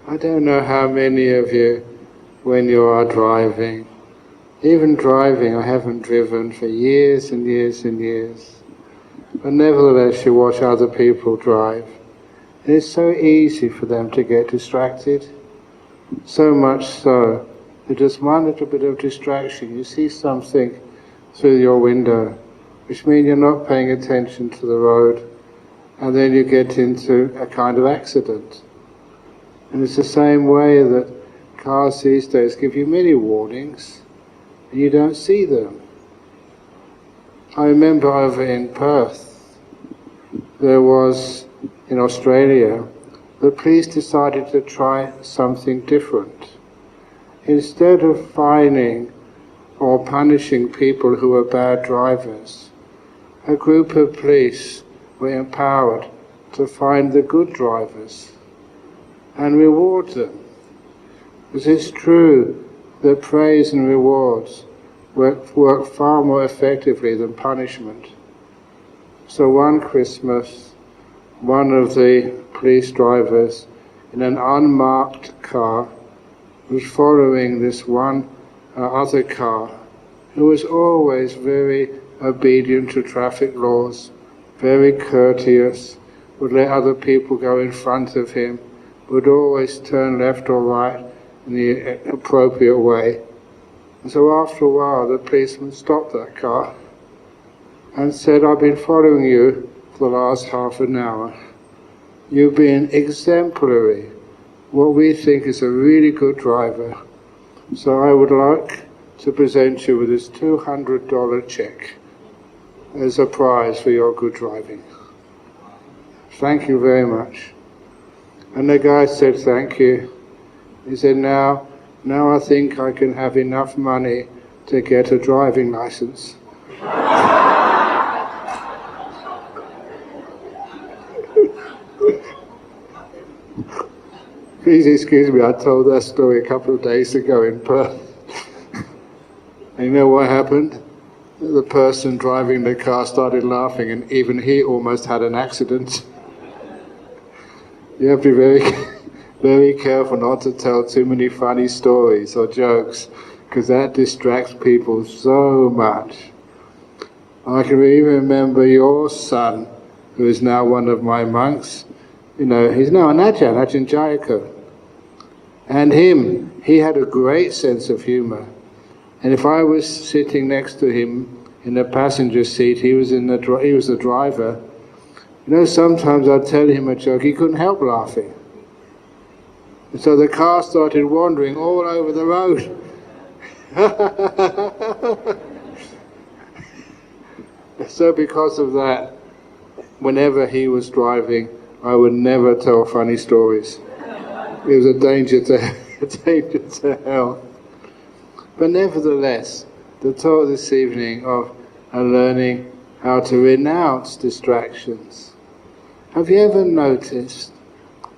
I don't know how many of you, when you are driving, even driving, I haven't driven for years and years and years, but nevertheless you watch other people drive. And it's so easy for them to get distracted, so much so that just one little bit of distraction, you see something through your window, which means you're not paying attention to the road, and then you get into a kind of accident. And it's the same way that cars these days give you many warnings, and you don't see them. I remember over in Perth, there was, in Australia, the police decided to try something different. Instead of fining or punishing people who were bad drivers, a group of police were empowered to find the good drivers and reward them. Because it's true that praise and rewards work far more effectively than punishment. So one Christmas, one of the police drivers in an unmarked car was following this one other car who was always very obedient to traffic laws, very courteous, would let other people go in front of him, would always turn left or right in the appropriate way. And so after a while the policeman stopped that car and said, "I've been following you for the last half an hour. You've been exemplary, what we think is a really good driver. So I would like to present you with this $200 check as a prize for your good driving. Thank you very much." And the guy said, "Thank you." He said, now I think I can have enough money to get a driving license. Please excuse me, I told that story a couple of days ago in Perth. And you know what happened? The person driving the car started laughing, and even he almost had an accident. You have to be very careful not to tell too many funny stories or jokes, because that distracts people so much. I can even remember your son, who is now one of my monks. You know, he's now an Ajahn Jayako. And he had a great sense of humour. And if I was sitting next to him in the passenger seat, he was the driver. You know, sometimes I'd tell him a joke, he couldn't help laughing. And so the car started wandering all over the road. So because of that, whenever he was driving, I would never tell funny stories. It was a danger to health. But nevertheless, the talk this evening of learning how to renounce distractions. Have you ever noticed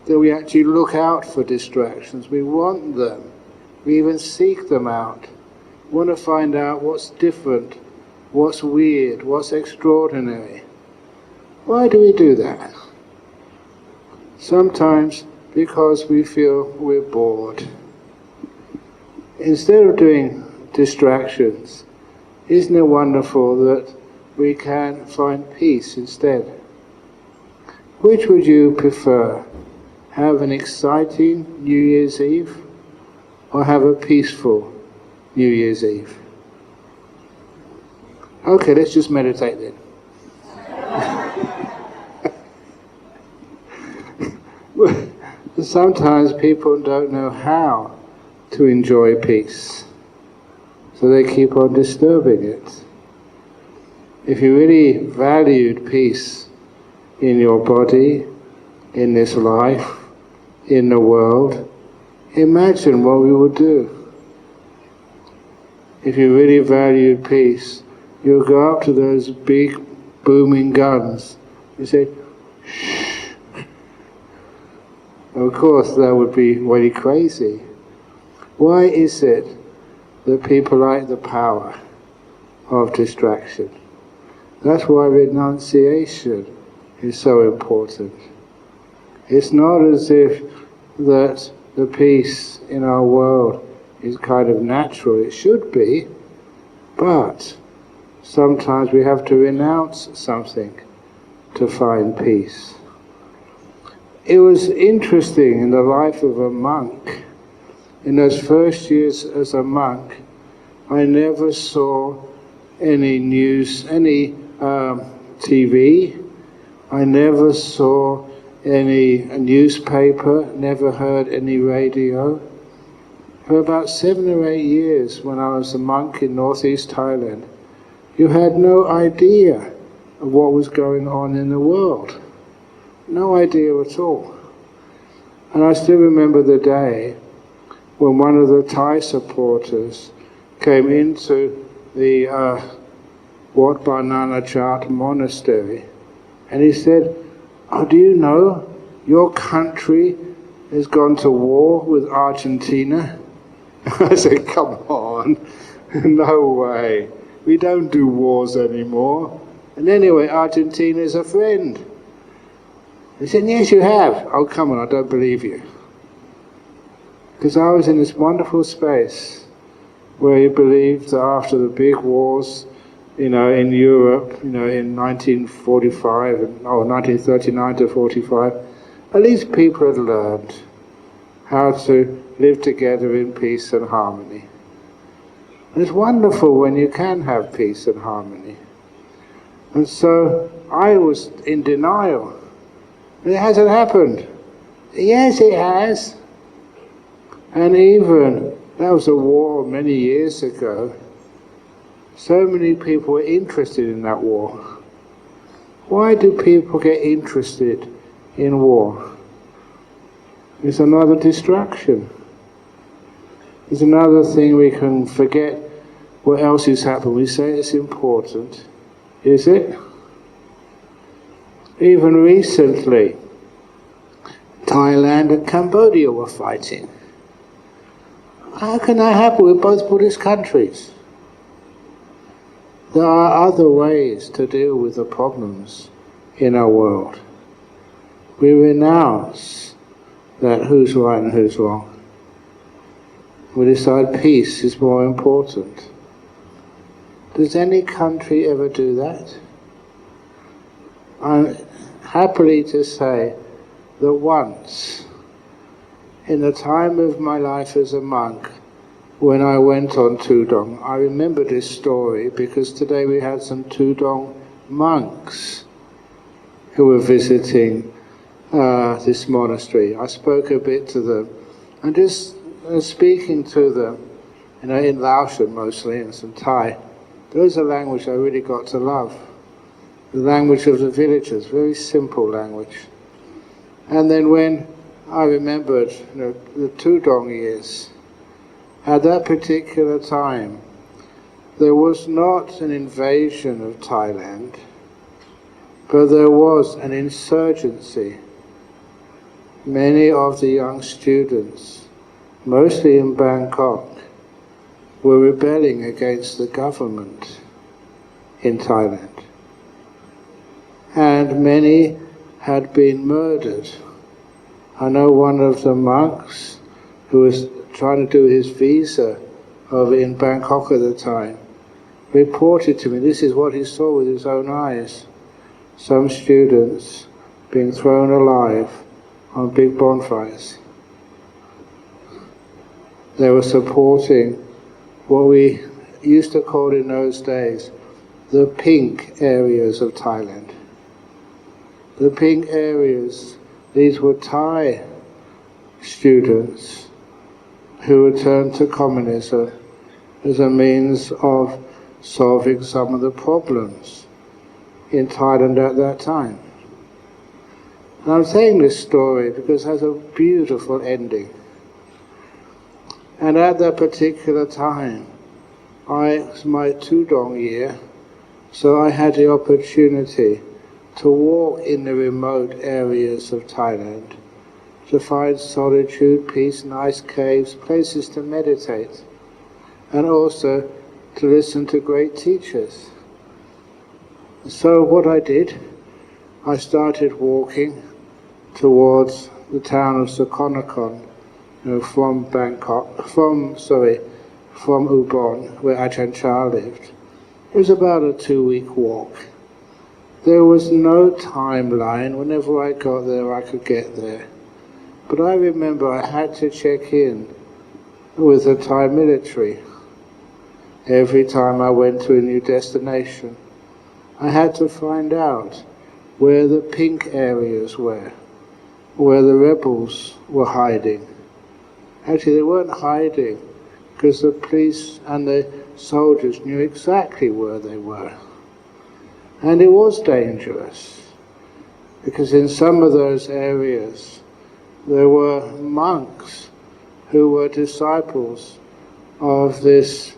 that we actually look out for distractions? We want them. We even seek them out. We want to find out what's different, what's weird, what's extraordinary. Why do we do that? Sometimes because we feel we're bored. Instead of doing distractions, isn't it wonderful that we can find peace instead? Which would you prefer? Have an exciting New Year's Eve or have a peaceful New Year's Eve? Okay, let's just meditate then. Sometimes people don't know how to enjoy peace, so they keep on disturbing it. If you really valued peace in your body, in this life, in the world, imagine what we would do. If you really valued peace, you'll go up to those big booming guns. You say, shh. Of course, that would be really crazy. Why is it that people like the power of distraction? That's why renunciation is so important. It's not as if that the peace in our world is kind of natural. It should be, but sometimes we have to renounce something to find peace. It was interesting in the life of a monk. In those first years as a monk, I never saw any news, any TV. I never saw any newspaper, never heard any radio. For about 7 or 8 years, when I was a monk in northeast Thailand, you had no idea of what was going on in the world. No idea at all. And I still remember the day when one of the Thai supporters came into the Wat Bananachat monastery, and he said, "Oh, do you know your country has gone to war with Argentina?" I said, "Come on, no way. We don't do wars anymore. And anyway, Argentina is a friend." He said, "Yes, you have." "Oh, come on, I don't believe you." Because I was in this wonderful space where he believed that after the big wars, in Europe, in 1945, or 1939 to 45, at least people had learned how to live together in peace and harmony. And it's wonderful when you can have peace and harmony. And so I was in denial. It hasn't happened. Yes, it has. And even, that was a war many years ago, so many people were interested in that war. Why do people get interested in war? It's another distraction. It's another thing we can forget what else is happening. We say it's important. Is it? Even recently, Thailand and Cambodia were fighting. How can that happen? We're both Buddhist countries. There are other ways to deal with the problems in our world. We renounce that who's right and who's wrong. We decide peace is more important. Does any country ever do that? I'm happily to say that once, in the time of my life as a monk, when I went on Tudong, I remember this story because today we had some Tudong monks who were visiting this monastery. I spoke a bit to them, and just speaking to them, in Laotian mostly, and some Thai, there was a language I really got to love. The language of the villagers, very simple language. And then when I remembered the Tudong years, at that particular time, there was not an invasion of Thailand, but there was an insurgency. Many of the young students, mostly in Bangkok, were rebelling against the government in Thailand. And many had been murdered. I know one of the monks who was trying to do his visa over in Bangkok at the time, reported to me, this is what he saw with his own eyes, some students being thrown alive on big bonfires. They were supporting what we used to call in those days the pink areas of Thailand. The pink areas, these were Thai students who had turned to communism as a means of solving some of the problems in Thailand at that time. And I'm saying this story because it has a beautiful ending. And at that particular time, it was my Tudong year, so I had the opportunity to walk in the remote areas of Thailand, to find solitude, peace, nice caves, places to meditate, and also to listen to great teachers. So what I did, I started walking towards the town of Sakonnakhon, from Ubon, where Ajahn Chah lived. It was about a 2-week walk. There was no timeline. Whenever I got there, I could get there. But I remember I had to check in with the Thai military every time I went to a new destination. I had to find out where the pink areas were, where the rebels were hiding. Actually, they weren't hiding, because the police and the soldiers knew exactly where they were. And it was dangerous, because in some of those areas there were monks who were disciples of this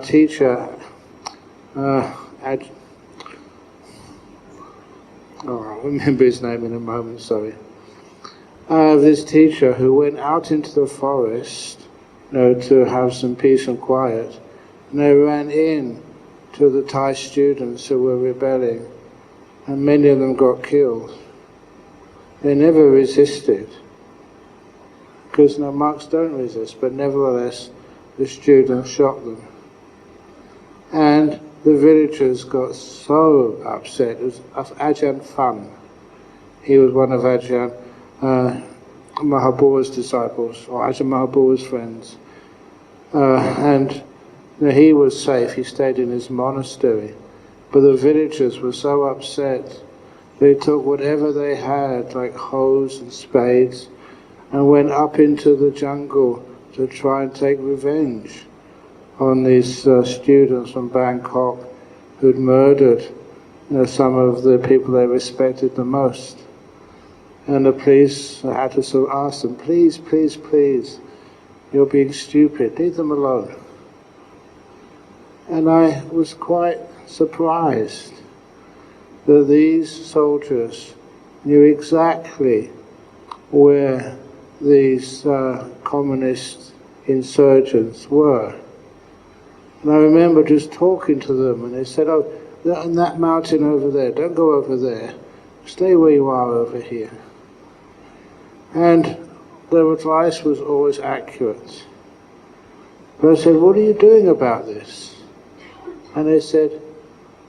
teacher, I'll remember his name in a moment, sorry. This teacher who went out into the forest, to have some peace and quiet, and they ran in to the Thai students who were rebelling, and many of them got killed. They never resisted, because monks don't resist, but nevertheless the students shot them. And the villagers got so upset. It was Ajahn Fun. He was one of Ajahn Mahaprabhu's disciples, or Ajahn Mahaprabhu's friends. And he was safe, he stayed in his monastery. But the villagers were so upset, they took whatever they had, like hoes and spades, and went up into the jungle to try and take revenge on these students from Bangkok who'd murdered some of the people they respected the most. And the police had to sort of ask them, please, please, please, you're being stupid, leave them alone. And I was quite surprised that these soldiers knew exactly where these communist insurgents were. And I remember just talking to them, and they said, oh, on that mountain over there, don't go over there, stay where you are over here. And their advice was always accurate. But I said, what are you doing about this? And they said,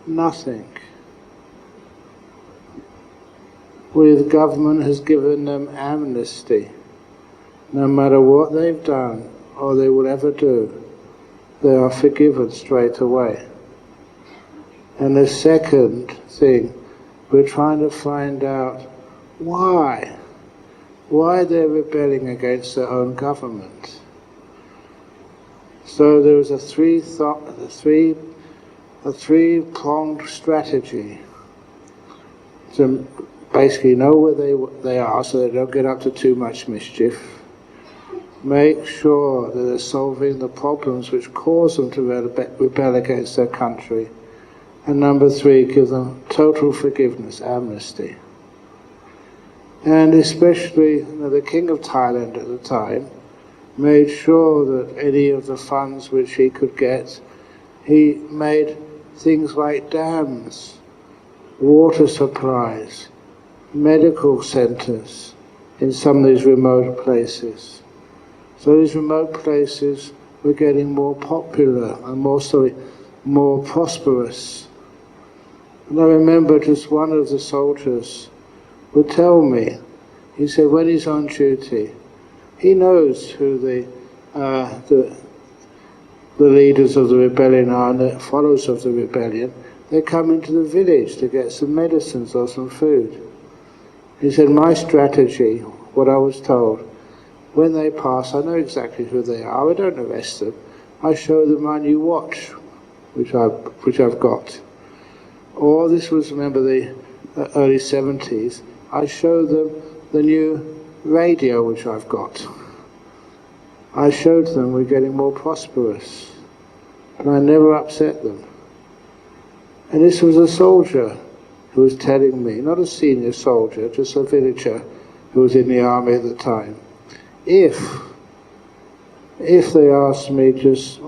nothing. The government has given them amnesty. No matter what they've done or they will ever do, they are forgiven straight away. And the second thing, we're trying to find out why they're rebelling against their own government. So there was a three-pronged strategy to basically know where they are so they don't get up to too much mischief. Make sure that they're solving the problems which cause them to rebel against their country. And number 3, give them total forgiveness, amnesty. And especially the King of Thailand at the time made sure that any of the funds which he could get, he made things like dams, water supplies, medical centres in some of these remote places. So these remote places were getting more popular and more prosperous. And I remember just one of the soldiers would tell me, he said when he's on duty, he knows who the leaders of the rebellion are and the followers of the rebellion. They come into the village to get some medicines or some food. He said, my strategy, what I was told, when they pass, I know exactly who they are. I don't arrest them. I show them my new watch, which I've got. Or this was, remember, the early 70s. I show them the new radio which I've got. I showed them we're getting more prosperous, but I never upset them. And this was a soldier who was telling me, not a senior soldier, just a villager who was in the army at the time. If they asked me just,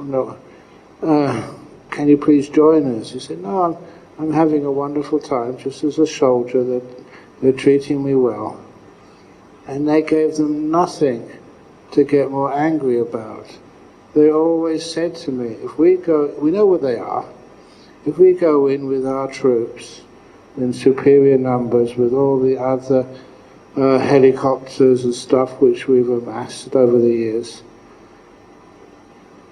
can you please join us? He said, no, I'm having a wonderful time, just as a soldier, that they're treating me well. And they gave them nothing to get more angry about. They always said to me, if we go, we know where they are, if we go in with our troops in superior numbers with all the other helicopters and stuff which we've amassed over the years,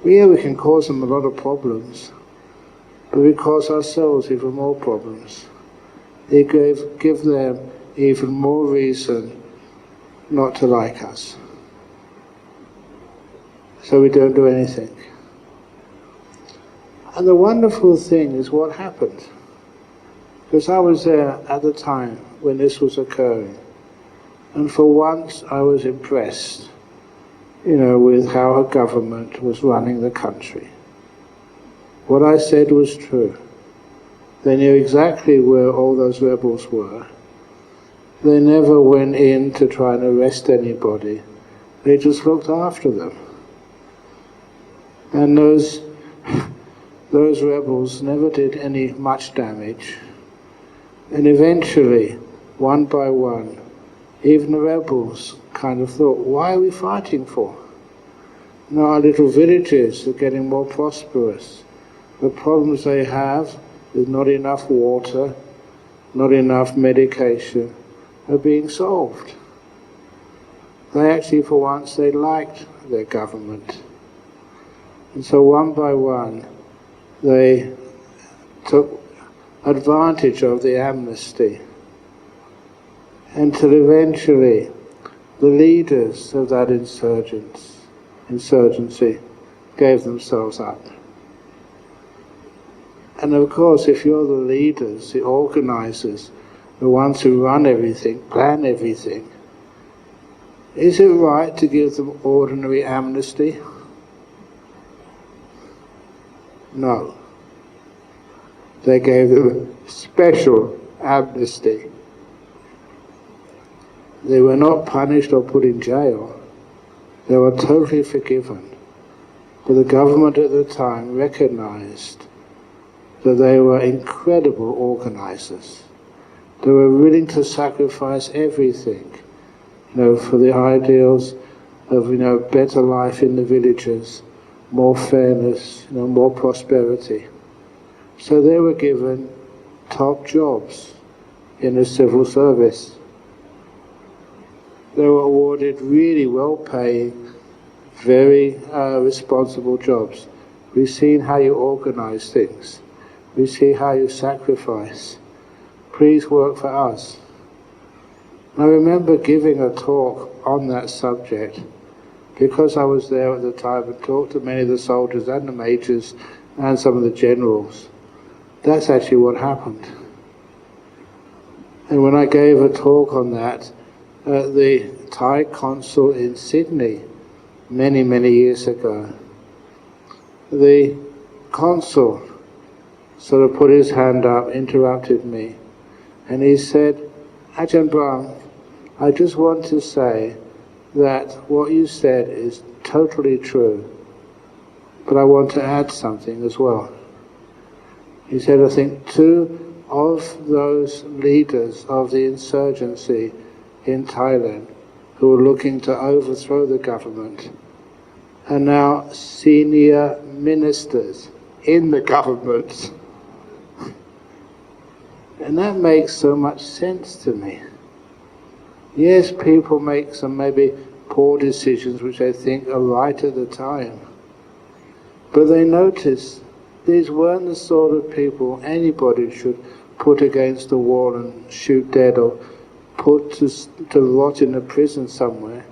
we can cause them a lot of problems, but we cause ourselves even more problems. It give them even more reason not to like us. So we don't do anything. And the wonderful thing is what happened. Because I was there at the time when this was occurring. And for once I was impressed, with how a government was running the country. What I said was true. They knew exactly where all those rebels were. They never went in to try and arrest anybody. They just looked after them. And those rebels never did any much damage. And eventually, one by one, even the rebels kind of thought, why are we fighting for? Our little villages are getting more prosperous. The problems they have with not enough water, not enough medication, are being solved. They actually, for once, they liked their government. And so one by one, they took advantage of the amnesty until eventually the leaders of that insurgency gave themselves up. And of course, if you're the leaders, the organizers, the ones who run everything, plan everything, is it right to give them ordinary amnesty? No. They gave them special amnesty. They were not punished or put in jail. They were totally forgiven. But the government at the time recognized that they were incredible organizers. They were willing to sacrifice everything, for the ideals of, better life in the villages, more fairness, more prosperity. So they were given top jobs in the civil service. They were awarded really well-paying, very responsible jobs. We've seen how you organize things. We see how you sacrifice. Please work for us. And I remember giving a talk on that subject because I was there at the time and talked to many of the soldiers and the majors and some of the generals. That's actually what happened. And when I gave a talk on that at the Thai consul in Sydney many, many years ago, the consul sort of put his hand up, interrupted me, and he said, Ajahn Brahm, I just want to say that what you said is totally true, but I want to add something as well. He said, I think two of those leaders of the insurgency in Thailand who were looking to overthrow the government are now senior ministers in the government. And that makes so much sense to me. Yes, people make some maybe poor decisions which they think are right at the time. But they notice these weren't the sort of people anybody should put against the wall and shoot dead or put to rot in a prison somewhere.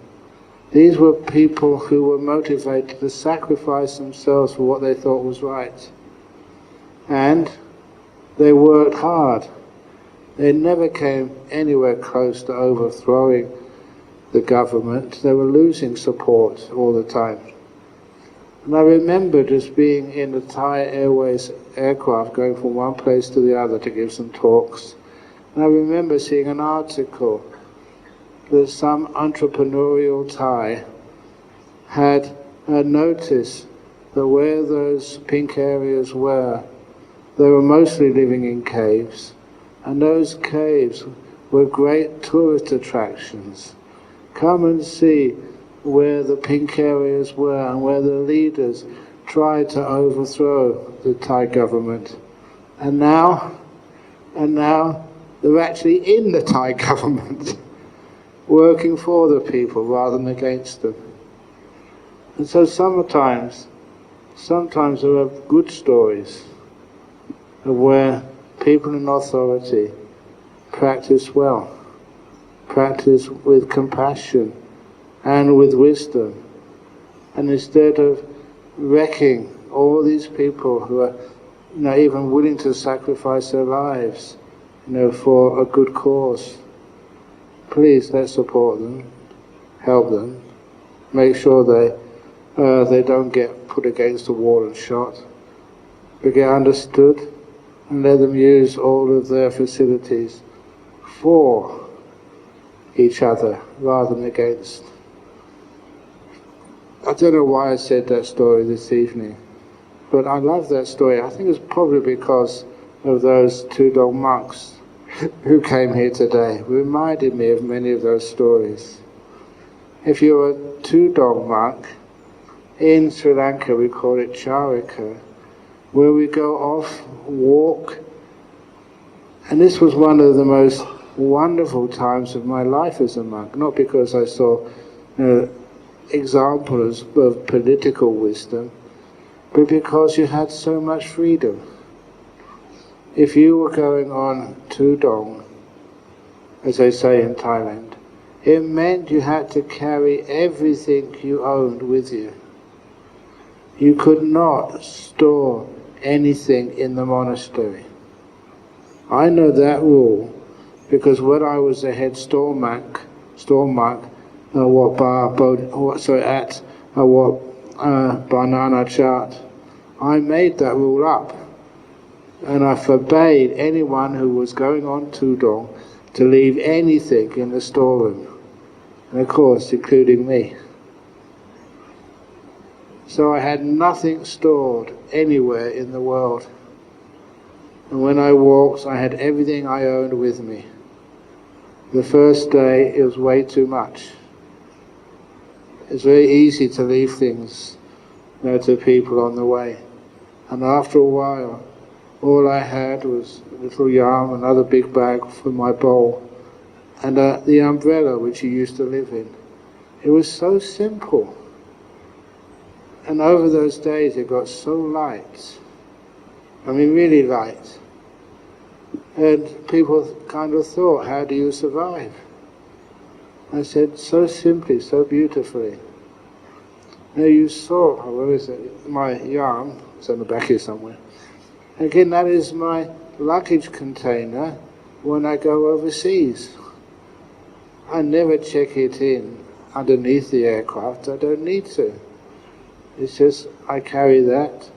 These were people who were motivated to sacrifice themselves for what they thought was right. And they worked hard. They never came anywhere close to overthrowing the government. They were losing support all the time. And I remember just being in the Thai Airways aircraft going from one place to the other to give some talks. And I remember seeing an article that some entrepreneurial Thai had noticed that where those pink areas were, they were mostly living in caves. And those caves were great tourist attractions. Come and see where the pink areas were and where the leaders tried to overthrow the Thai government. And now they're actually in the Thai government, working for the people rather than against them. And so sometimes there are good stories of where people in authority practice well, practice with compassion and with wisdom. And instead of wrecking all these people who are even willing to sacrifice their lives for a good cause, please let's support them, help them, make sure they don't get put against the wall and shot, but get understood, and let them use all of their facilities for each other rather than against. I don't know why I said that story this evening, but I love that story. I think it's probably because of those Tudong monks who came here today. It reminded me of many of those stories. If you're a Tudong monk, in Sri Lanka we call it Charika, where we go off, walk, and this was one of the most wonderful times of my life as a monk, not because I saw examples of political wisdom, but because you had so much freedom. If you were going on Tudong, as they say in Thailand, it meant you had to carry everything you owned with you. You could not store anything in the monastery. I know that rule because when I was the head store monk at Banana Chat, I made that rule up, and I forbade anyone who was going on Tudong to leave anything in the storeroom, and of course including me. So I had nothing stored anywhere in the world, and when I walked I had everything I owned with me. The first day it was way too much. It's very easy to leave things to people on the way. And after a while, all I had was a little yam, another big bag for my bowl, and the umbrella which you used to live in. It was so simple. And over those days it got so light. I mean, really light. And people kind of thought, how do you survive? I said, so simply, so beautifully. Now you saw, where is it? My yarn, it's on the back here somewhere. Again, that is my luggage container when I go overseas. I never check it in underneath the aircraft, I don't need to. It's just, I carry that.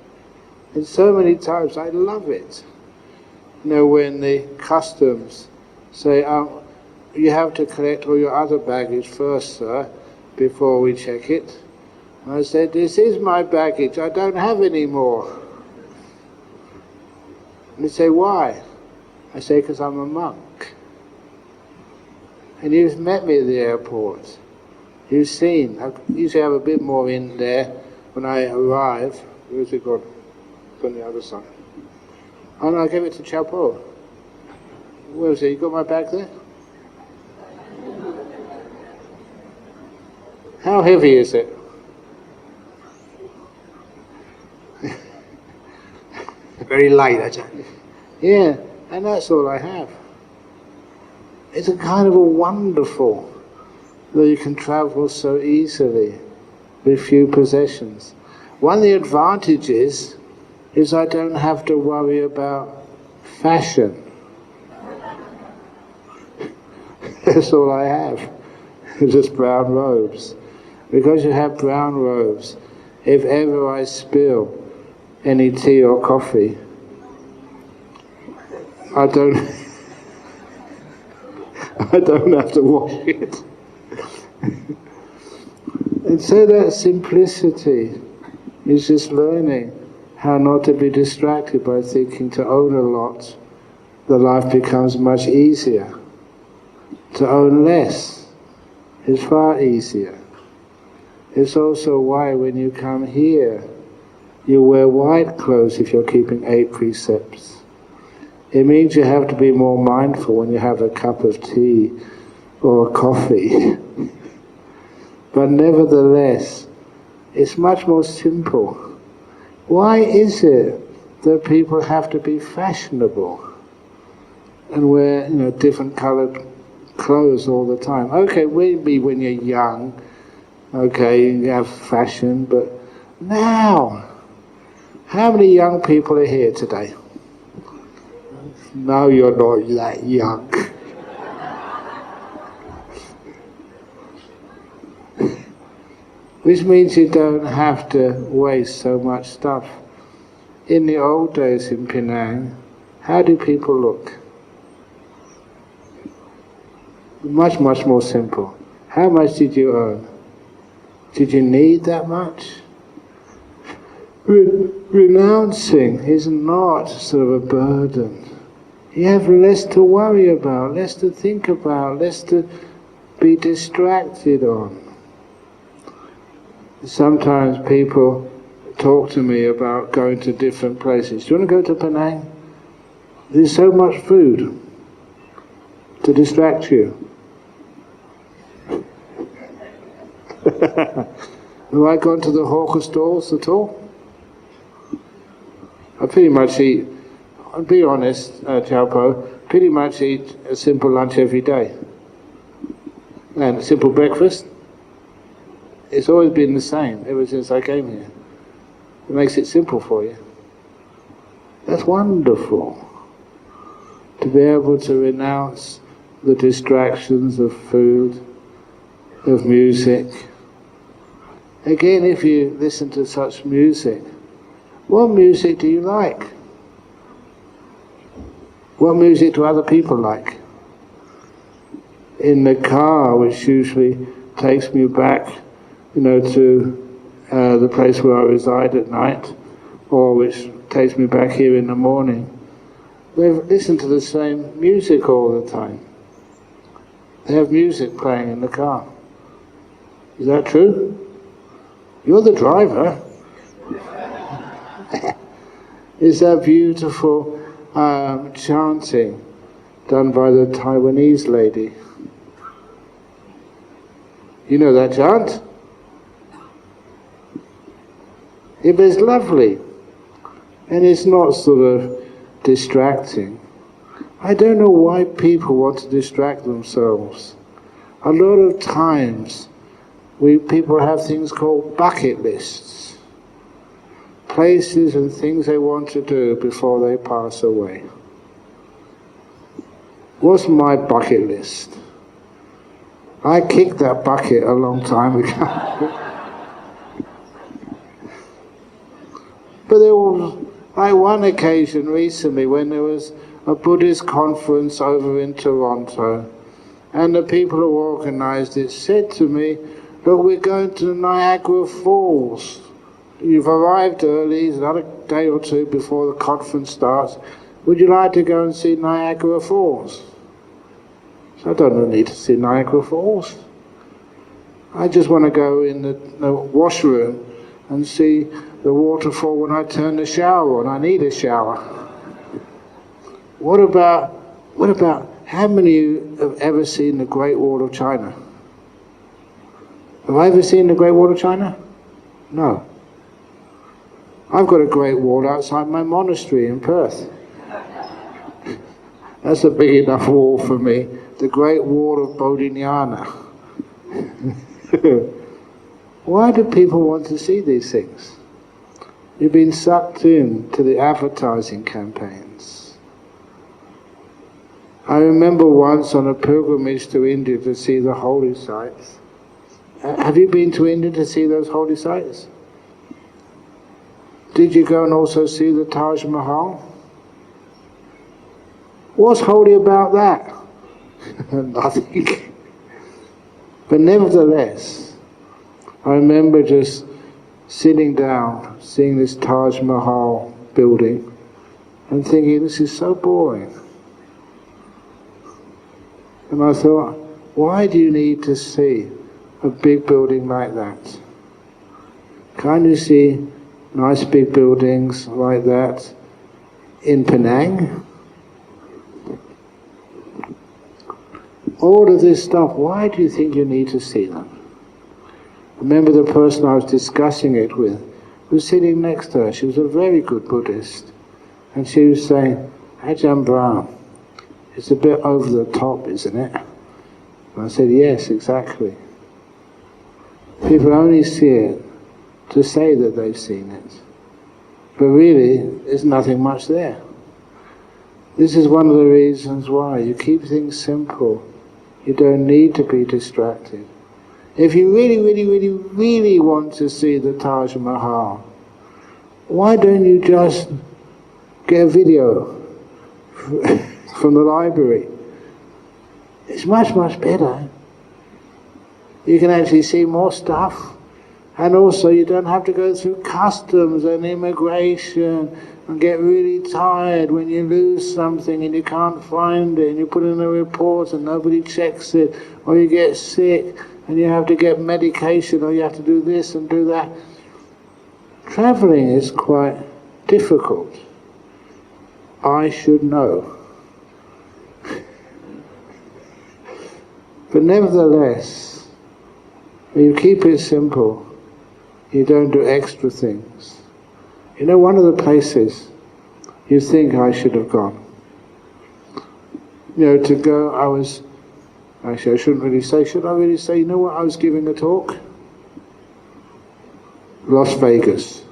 And so many times I love it. When the customs say, you have to collect all your other baggage first, sir, before we check it. And I said, this is my baggage, I don't have any more. And they say, why? I say, because I'm a monk. And you've met me at the airport. You've seen, I usually have a bit more in there when I arrive. Where's it gone? It's on the other side. Oh no, I gave it to Chapo. Where is it? You got my bag there? How heavy is it? Very light, Ajahn. Yeah, and that's all I have. It's a kind of a wonderful that you can travel so easily with few possessions. One of the advantages is I don't have to worry about fashion. That's all I have. Just brown robes. Because you have brown robes, if ever I spill any tea or coffee, I don't have to wash it. And so that simplicity is just learning how not to be distracted by thinking to own a lot. The life becomes much easier. To own less is far easier. It's also why when you come here, you wear white clothes if you're keeping 8 precepts. It means you have to be more mindful when you have a cup of tea or coffee. But nevertheless, it's much more simple. Why is it that people have to be fashionable and wear, different coloured clothes all the time? Okay, maybe when you're young, okay, you have fashion, but now, how many young people are here today? No, you're not that young. Which means you don't have to waste so much stuff. In the old days in Penang, how do people look? Much, much more simple. How much did you earn? Did you need that much? Renouncing is not sort of a burden. You have less to worry about, less to think about, less to be distracted on. Sometimes people talk to me about going to different places. Do you want to go to Penang? There's so much food to distract you. Have I gone to the hawker stalls at all? I pretty much eat, I'll be honest, Chaupo, pretty much eat a simple lunch every day. And a simple breakfast. It's always been the same ever since I came here. It makes it simple for you. That's wonderful. To be able to renounce the distractions of food, of music. Again, if you listen to such music, what music do you like? What music do other people like? In the car, which usually takes me back, to the place where I reside at night, or which takes me back here in the morning, they listen to the same music all the time. They have music playing in the car. Is that true? You're the driver. Is that beautiful chanting done by the Taiwanese lady? You know that chant? It is lovely, and it's not sort of distracting. I don't know why people want to distract themselves. A lot of times, people have things called bucket lists, places and things they want to do before they pass away. What's my bucket list? I kicked that bucket a long time ago. But there was one occasion recently when there was a Buddhist conference over in Toronto, and the people who organised it said to me, "Look, we're going to Niagara Falls. You've arrived early, it's another day or two before the conference starts. Would you like to go and see Niagara Falls?" So I don't need to see Niagara Falls. I just want to go in the washroom and see the waterfall when I turn the shower on. I need a shower. What about, how many of you have ever seen the Great Wall of China? Have I ever seen the Great Wall of China? No. I've got a Great Wall outside my monastery in Perth. That's a big enough wall for me. The Great Wall of Bodhinyana. Why do people want to see these things? You've been sucked in to the advertising campaigns. I remember once on a pilgrimage to India to see the holy sites. Have you been to India to see those holy sites? Did you go and also see the Taj Mahal? What's holy about that? Nothing. But nevertheless, I remember just sitting down, seeing this Taj Mahal building, and thinking, this is so boring. And I thought, why do you need to see a big building like that? Can't you see nice big buildings like that in Penang? All of this stuff, why do you think you need to see them? Remember the person I was discussing it with, who was sitting next to her. She was a very good Buddhist. And she was saying, Ajahn Brahm, it's a bit over the top, isn't it? And I said, yes, exactly. People only see it to say that they've seen it. But really, there's nothing much there. This is one of the reasons why you keep things simple. You don't need to be distracted. If you really, really, really, really want to see the Taj Mahal, why don't you just get a video from the library? It's much, much better. You can actually see more stuff. And also you don't have to go through customs and immigration and get really tired when you lose something and you can't find it and you put in a report and nobody checks it, or you get sick and you have to get medication, or you have to do this and do that. Travelling is quite difficult. I should know. But nevertheless, when you keep it simple, you don't do extra things. You know, one of the places you think I should have gone. You know, to go, actually I shouldn't really say, should I really say, you know what, I was giving a talk? Las Vegas.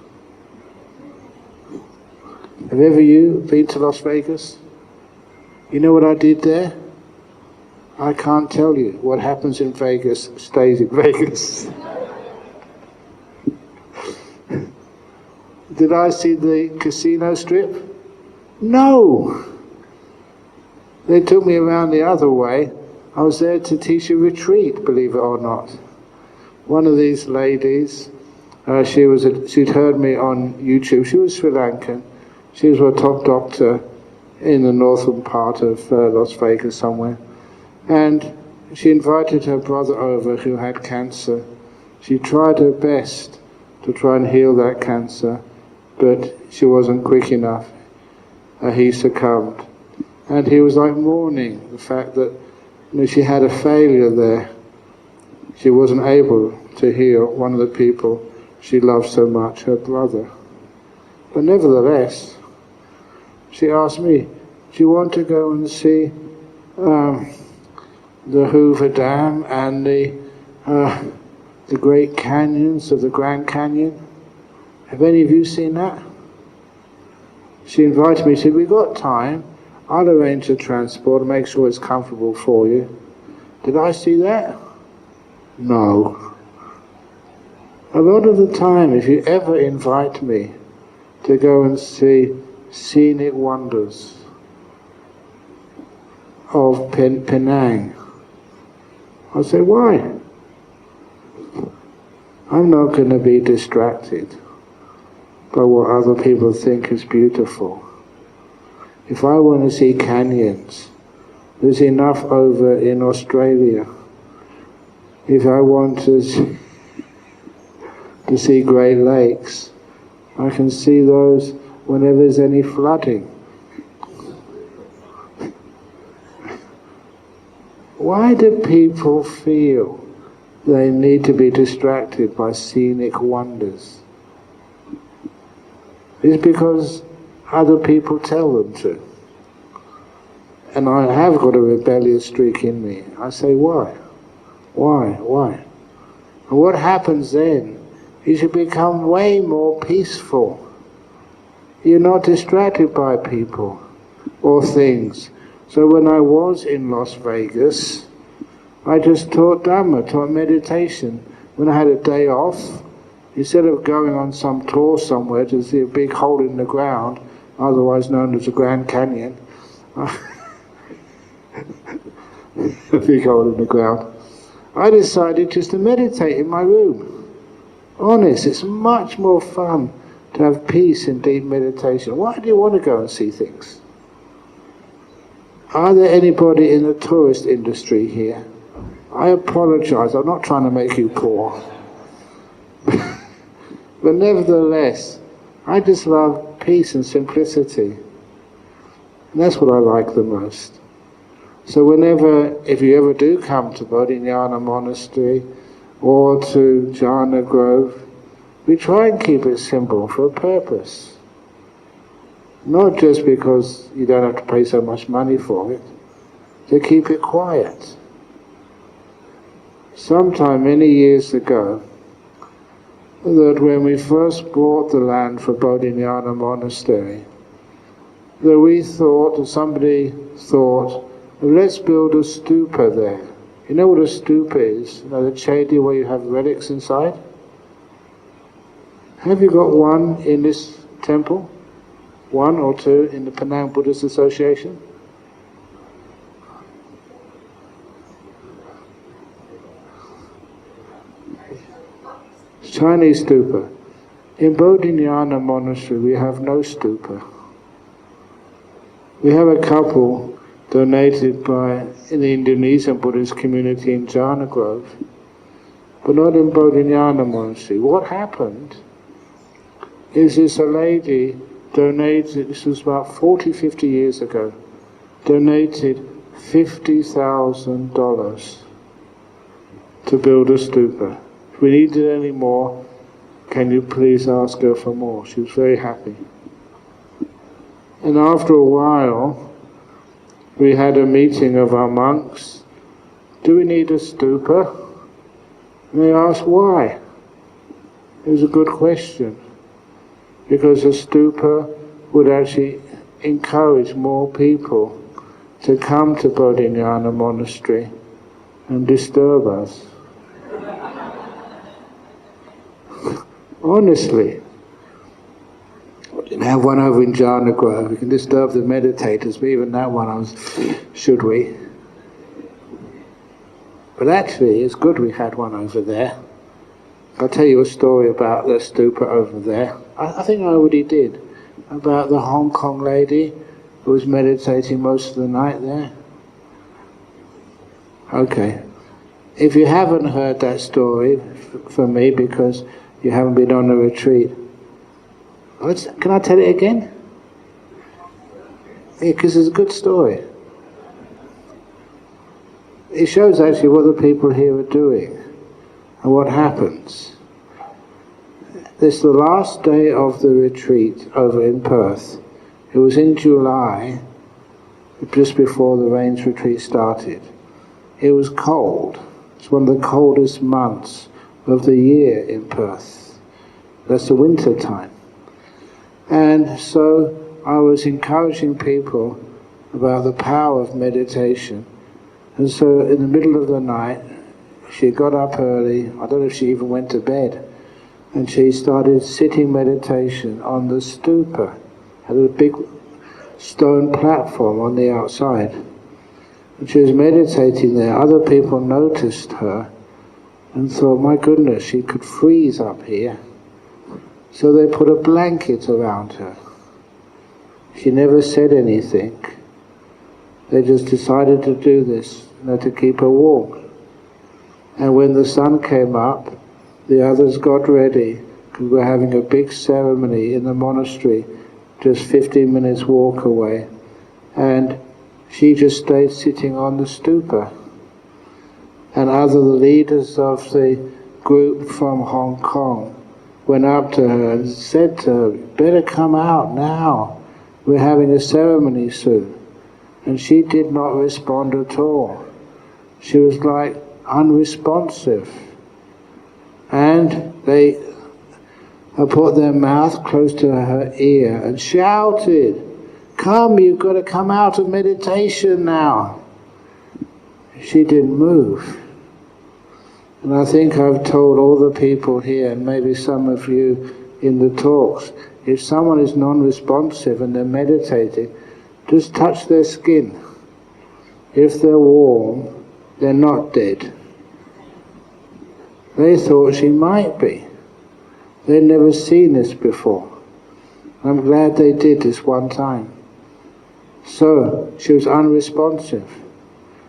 Have ever you been to Las Vegas? You know what I did there? I can't tell you. What happens in Vegas stays in Vegas. Did I see the casino strip? No! They took me around the other way. I was there to teach a retreat, believe it or not. One of these ladies, she'd heard me on YouTube. She was Sri Lankan. She was a top doctor in the northern part of Las Vegas somewhere. And she invited her brother over who had cancer. She tried her best to try and heal that cancer, but she wasn't quick enough. He succumbed. And he was like mourning the fact that she had a failure there. She wasn't able to heal one of the people she loved so much, her brother. But nevertheless, she asked me, do you want to go and see the Hoover Dam and the great canyons of the Grand Canyon? Have any of you seen that? She invited me, she said, we've got time, I'll arrange the transport and make sure it's comfortable for you. Did I see that? No. A lot of the time, if you ever invite me to go and see scenic wonders of Penang, I'll say, why? I'm not going to be distracted by what other people think is beautiful. If I want to see canyons, there's enough over in Australia. If I want to see Great Lakes, I can see those whenever there's any flooding. Why do people feel they need to be distracted by scenic wonders? It's because other people tell them to. And I have got a rebellious streak in me. I say, why? Why? And what happens then is you become way more peaceful. You're not distracted by people or things. So when I was in Las Vegas, I just taught Dhamma, taught meditation. When I had a day off, instead of going on some tour somewhere to see a big hole in the ground, otherwise known as the Grand Canyon, a big hole in the ground, I decided just to meditate in my room. Honest, it's much more fun to have peace in deep meditation. Why do you want to go and see things? Are there anybody in the tourist industry here? I apologize, I'm not trying to make you poor. But nevertheless, I just love peace and simplicity. And that's what I like the most. So if you ever do come to Bodhinyana Monastery or to Jhana Grove, we try and keep it simple for a purpose. Not just because you don't have to pay so much money for it, to keep it quiet. Sometime many years ago, that when we first bought the land for Bodhinyana Monastery, that somebody thought, let's build a stupa there. You know what a stupa is? You know the chedi where you have relics inside? Have you got one in this temple? One or two in the Penang Buddhist Association? Chinese stupa. In Bodhinyana Monastery we have no stupa. We have a couple donated by in the Indonesian Buddhist community in Jhana Grove, but not in Bodhinyana Monastery. What happened is this a lady donated, this was about 40, 50 years ago, donated $50,000 to build a stupa. If we needed any more, can you please ask her for more? She was very happy. And after a while, we had a meeting of our monks. Do we need a stupa? And they asked why. It was a good question, because a stupa would actually encourage more people to come to Bodhinyana Monastery and disturb us. Honestly. We can have one over in Jhana Grove, we can disturb the meditators, but even that one should we? But actually, it's good we had one over there. I'll tell you a story about the stupa over there. I think I already did. About the Hong Kong lady who was meditating most of the night there. Okay. If you haven't heard that story from me because you haven't been on a retreat, can I tell it again? Yeah, because it's a good story. It shows actually what the people here are doing and what happens. This is the last day of the retreat over in Perth. It was in July, just before the rains retreat started. It was cold. It's one of the coldest months of the year in Perth. That's the winter time. And so I was encouraging people about the power of meditation. And so in the middle of the night, she got up early, I don't know if she even went to bed, and she started sitting meditation on the stupa. Had a big stone platform on the outside. And she was meditating there. Other people noticed her and thought, my goodness, she could freeze up here. So they put a blanket around her. She never said anything. They just decided to do this, to keep her warm. And when the sun came up, the others got ready, because we're having a big ceremony in the monastery, just 15 minutes walk away. And she just stayed sitting on the stupa. And the leaders of the group from Hong Kong went up to her and said to her, better come out now, we're having a ceremony soon. And she did not respond at all. She was like unresponsive. And they put their mouth close to her ear and shouted, come, you've got to come out of meditation now. She didn't move. And I think I've told all the people here, and maybe some of you in the talks, if someone is non-responsive and they're meditating, just touch their skin. If they're warm, they're not dead. They thought she might be. They'd never seen this before. I'm glad they did this one time. So, she was unresponsive.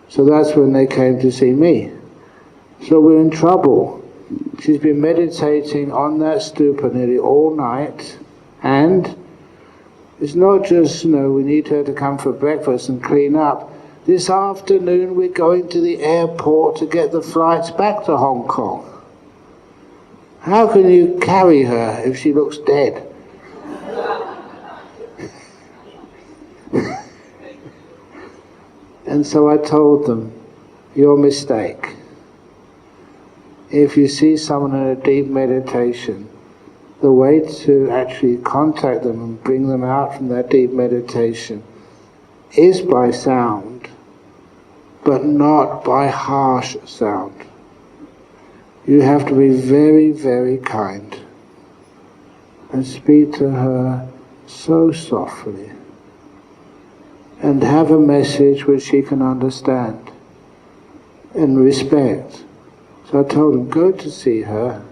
So that's when they came to see me. So we're in trouble. She's been meditating on that stupa nearly all night, and it's not just, we need her to come for breakfast and clean up. This afternoon we're going to the airport to get the flights back to Hong Kong. How can you carry her if she looks dead? And so I told them, your mistake. If you see someone in a deep meditation, the way to actually contact them and bring them out from that deep meditation is by sound, but not by harsh sound. You have to be very, very kind and speak to her so softly and have a message which she can understand and respect. So I told him, go to see her.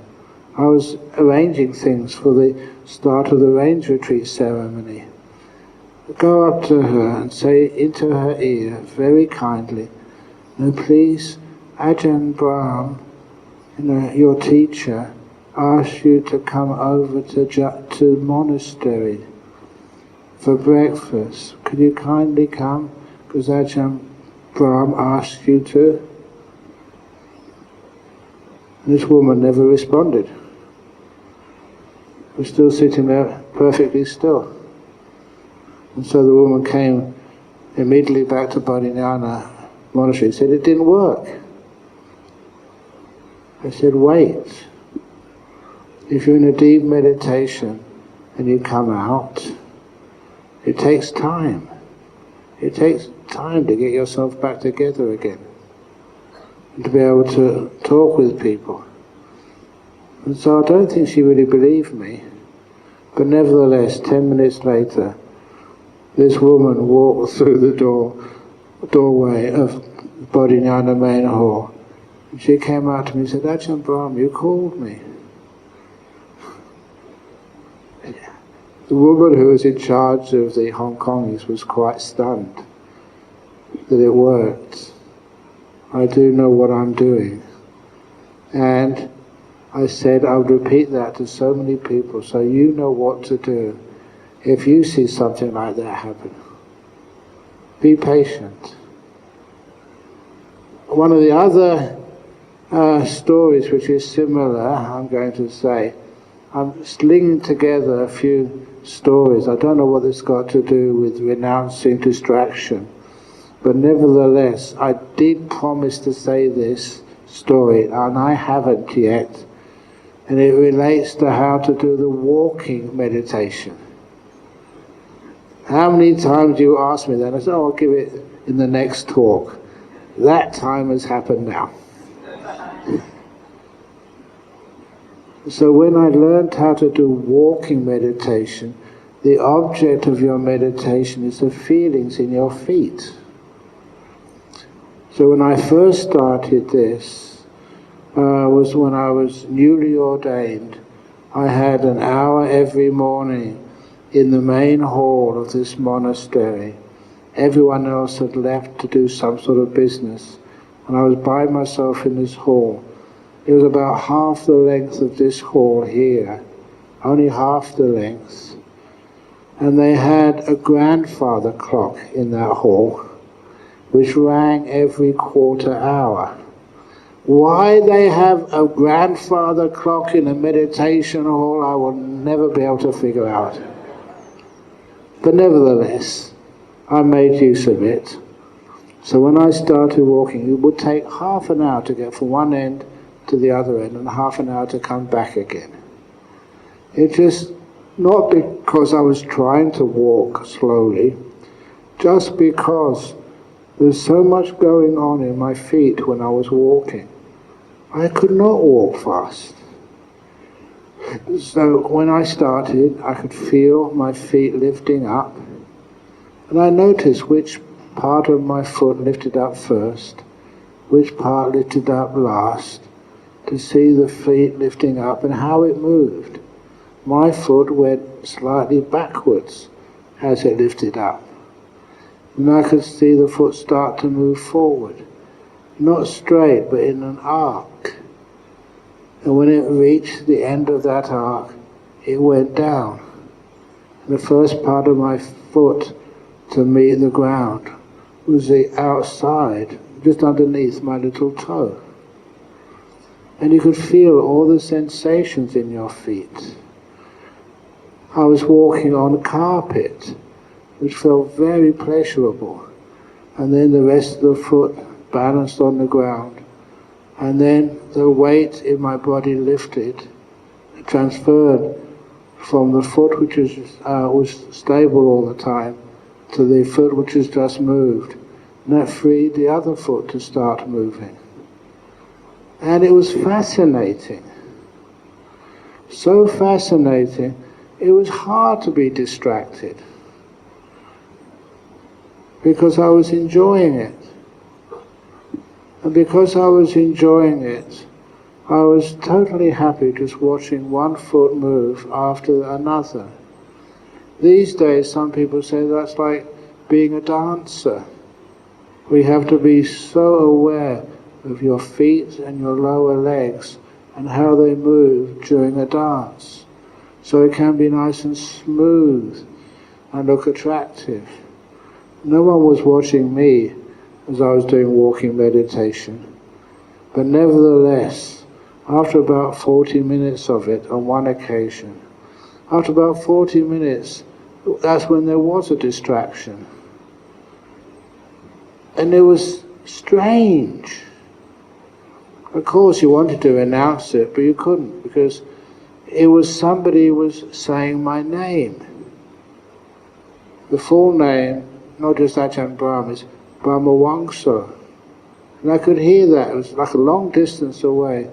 I was arranging things for the start of the rains retreat ceremony. Go up to her and say into her ear, very kindly, please, Ajahn Brahm, your teacher, asked you to come over to the monastery for breakfast. Could you kindly come? Because Ajahn Brahm asked you to. And this woman never responded. Was still sitting there perfectly still. And so the woman came immediately back to Bodhinyana monastery and said, it didn't work. I said, wait. If you're in a deep meditation and you come out, it takes time. It takes time to get yourself back together again, and to be able to talk with people. And so I don't think she really believed me, but nevertheless, 10 minutes later, this woman walked through the doorway of Bodhinyana main hall, and she came out to me and said, Ajahn Brahm, you called me. The woman who was in charge of the Hong Kongers was quite stunned that it worked. I do know what I'm doing. And I said I would repeat that to so many people so you know what to do if you see something like that happen. Be patient. One of the other stories which is similar, I'm going to say, I'm slinging together a few stories. I don't know what it's got to do with renouncing distraction, but nevertheless, I did promise to say this story, and I haven't yet, and it relates to how to do the walking meditation. How many times do you ask me that? I said, I'll give it in the next talk. That time has happened now. So when I learned how to do walking meditation, the object of your meditation is the feelings in your feet. So when I first started this, was when I was newly ordained. I had an hour every morning in the main hall of this monastery. Everyone else had left to do some sort of business, and I was by myself in this hall. It was about half the length of this hall here, only half the length. And they had a grandfather clock in that hall, which rang every quarter hour. Why they have a grandfather clock in a meditation hall, I will never be able to figure out. But nevertheless, I made use of it. So when I started walking, it would take half an hour to get from one end to the other end and half an hour to come back again. It just, not because I was trying to walk slowly, just because there's so much going on in my feet when I was walking. I could not walk fast. So when I started, I could feel my feet lifting up, and I noticed which part of my foot lifted up first, which part lifted up last, to see the feet lifting up and how it moved. My foot went slightly backwards as it lifted up. And I could see the foot start to move forward. Not straight, but in an arc. And when it reached the end of that arc, it went down. And the first part of my foot to meet the ground was the outside, just underneath my little toe. And you could feel all the sensations in your feet. I was walking on carpet, which felt very pleasurable. And then the rest of the foot balanced on the ground. And then the weight in my body lifted, transferred from the foot which was stable all the time to the foot which has just moved. And that freed the other foot to start moving. And it was fascinating. So fascinating, it was hard to be distracted. Because I was enjoying it. And because I was enjoying it, I was totally happy just watching one foot move after another. These days, some people say that's like being a dancer. We have to be so aware of your feet and your lower legs and how they move during a dance. So it can be nice and smooth and look attractive. No one was watching me as I was doing walking meditation. But nevertheless, after about 40 minutes of it on one occasion, after about 40 minutes, that's when there was a distraction. And it was strange. Of course you wanted to renounce it, but you couldn't, because it was somebody was saying my name. The full name, not just Ajahn Brahm, is Brahmavamso. And I could hear that. It was like a long distance away.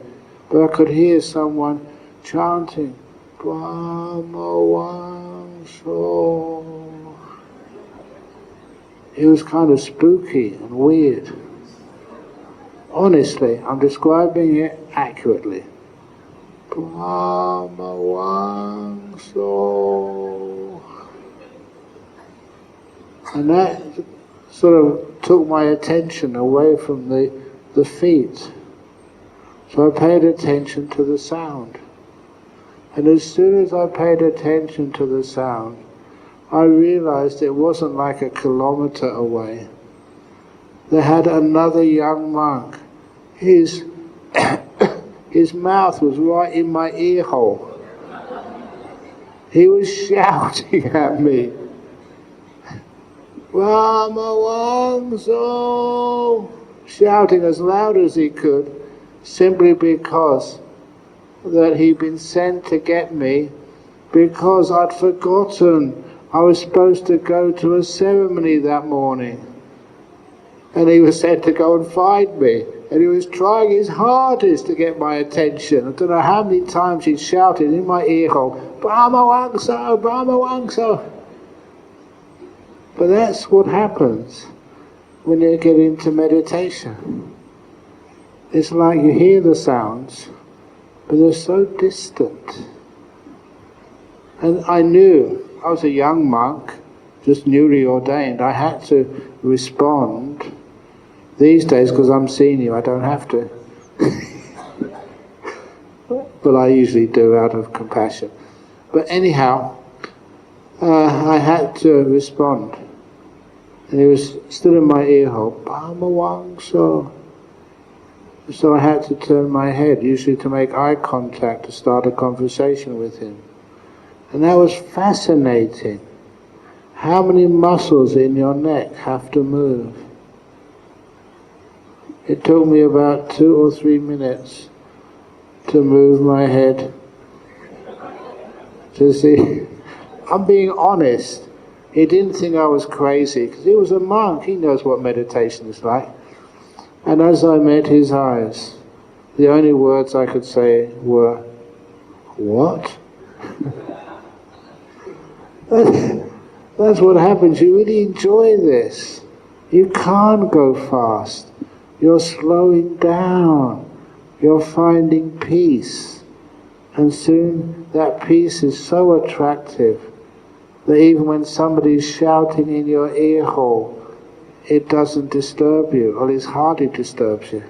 But I could hear someone chanting, Brahmavamso. It was kind of spooky and weird. Honestly, I'm describing it accurately. Brahmavamso. And that sort of took my attention away from the feet. So I paid attention to the sound. And as soon as I paid attention to the sound, I realized it wasn't like a kilometer away. They had another young monk. His mouth was right in my ear hole. He was shouting at me, Brahmavamso, shouting as loud as he could, simply because that he'd been sent to get me, because I'd forgotten I was supposed to go to a ceremony that morning. And he was sent to go and find me. And he was trying his hardest to get my attention. I don't know how many times he shouted in my ear hole, Brahmavamso, Brahmavamso. But that's what happens when you get into meditation. It's like you hear the sounds, but they're so distant. And I knew, I was a young monk, just newly ordained, I had to respond. These days, because I'm senior, I don't have to. But I usually do out of compassion. But anyhow, I had to respond. And he was still in my ear hole, Brahmavamso. So I had to turn my head, usually to make eye contact, to start a conversation with him. And that was fascinating. How many muscles in your neck have to move? It took me about 2 or 3 minutes to move my head. To see, I'm being honest. He didn't think I was crazy, because he was a monk. He knows what meditation is like. And as I met his eyes, the only words I could say were, what? That's what happens. You really enjoy this. You can't go fast. You're slowing down. You're finding peace. And soon that peace is so attractive that even when somebody's shouting in your ear hole, it doesn't disturb you, or it hardly disturbs you,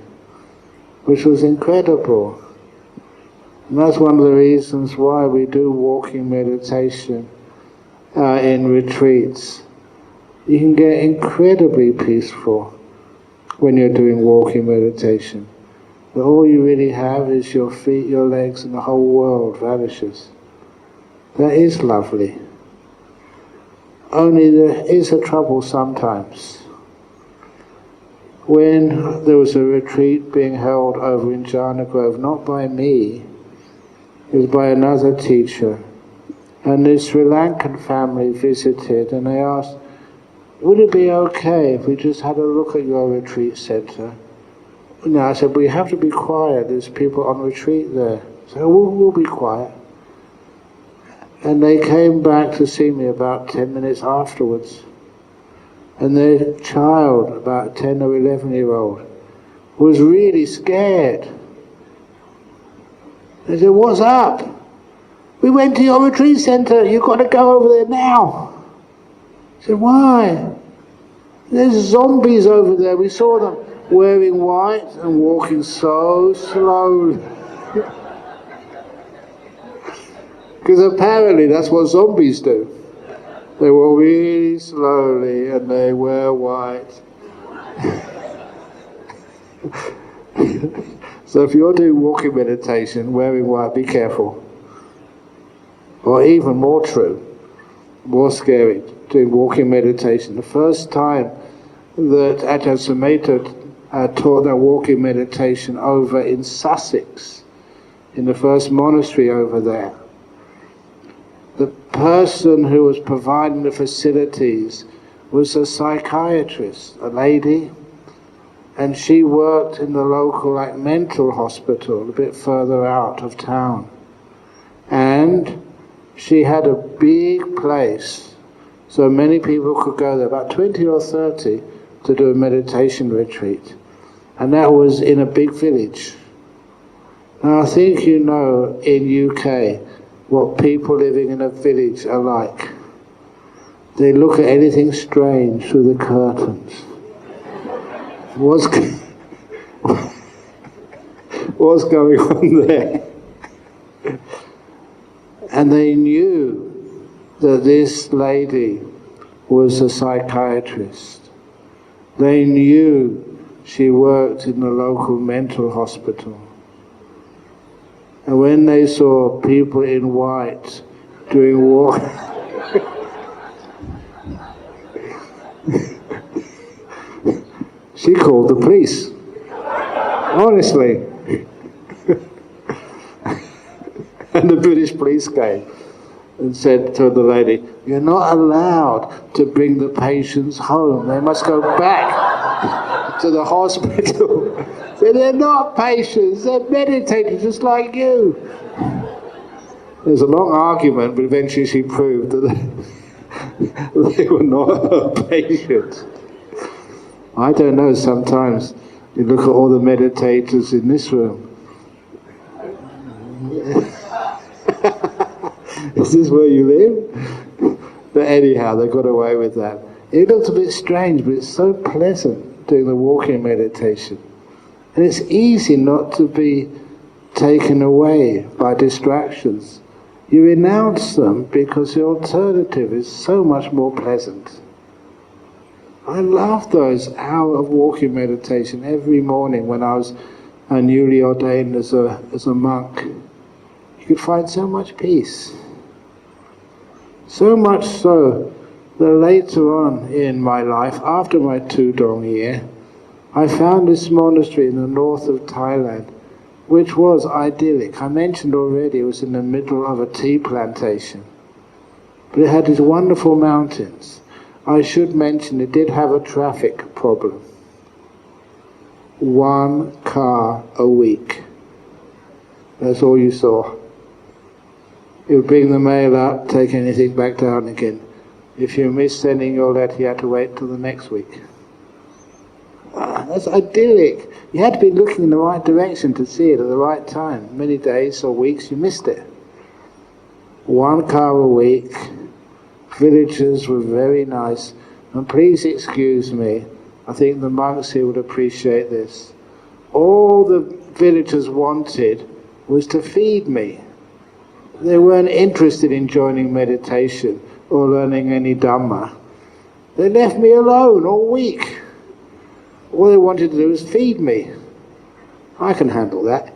which was incredible. And that's one of the reasons why we do walking meditation in retreats. You can get incredibly peaceful when you're doing walking meditation. But all you really have is your feet, your legs, and the whole world vanishes. That is lovely. Only there is a trouble sometimes. When there was a retreat being held over in Jhana Grove, not by me, it was by another teacher, and this Sri Lankan family visited, and they asked, would it be okay if we just had a look at your retreat centre? No, I said, we have to be quiet, there's people on retreat there. So we'll be quiet. And they came back to see me about 10 minutes afterwards. And their child, about 10 or 11-year-old, was really scared. They said, what's up? We went to your retreat centre, you've got to go over there now. I said, why? There's zombies over there, we saw them wearing white and walking so slowly. Because apparently that's what zombies do. They walk really slowly and they wear white. So if you're doing walking meditation, wearing white, be careful. Or even more true, more scary, doing walking meditation. The first time that Ajahn Sumedho taught that walking meditation over in Sussex, in the first monastery over there, the person who was providing the facilities was a psychiatrist, a lady, and she worked in the local mental hospital a bit further out of town. And she had a big place, so many people could go there, about 20 or 30, to do a meditation retreat. And that was in a big village. Now I think you know in UK what people living in a village are like. They look at anything strange through the curtains. What's going on there? And they knew that this lady was a psychiatrist. They knew she worked in the local mental hospital. And when they saw people in white doing walk, she called the police. Honestly. And the British police came and said to the lady, you're not allowed to bring the patients home. They must go back to the hospital. So they're not patients, they're meditators just like you. There's a long argument, but eventually she proved that they were not her patients. I don't know, sometimes you look at all the meditators in this room. Is this where you live? But anyhow, they got away with that. It looks a bit strange, but it's so pleasant doing the walking meditation. And it's easy not to be taken away by distractions. You renounce them because the alternative is so much more pleasant. I love those hours of walking meditation every morning when I was newly ordained as a monk. You could find so much peace. So much so that later on in my life, after my Tudong year, I found this monastery in the north of Thailand, which was idyllic. I mentioned already it was in the middle of a tea plantation. But it had these wonderful mountains. I should mention it did have a traffic problem. 1 car a week. That's all you saw. You would bring the mail up, take anything back down again. If you missed sending your letter, you had to wait till the next week. That's idyllic. You had to be looking in the right direction to see it at the right time. Many days or weeks you missed it. 1 car a week. Villagers were very nice. And please excuse me, I think the monks here would appreciate this. All the villagers wanted was to feed me. They weren't interested in joining meditation or learning any Dhamma. They left me alone all week. All they wanted to do was feed me. I can handle that.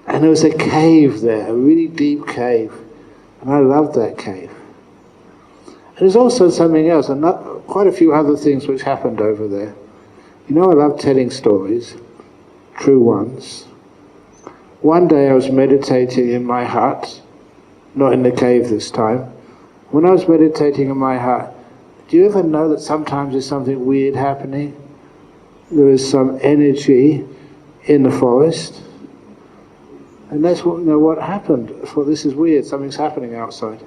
And there was a cave there, a really deep cave. And I loved that cave. And there's also something else, and quite a few other things which happened over there. You know, I love telling stories, true ones. One day I was meditating in my hut, not in the cave this time. When I was meditating in my hut, do you ever know that sometimes there's something weird happening? There is some energy in the forest. And that's what happened. I thought, this is weird, something's happening outside.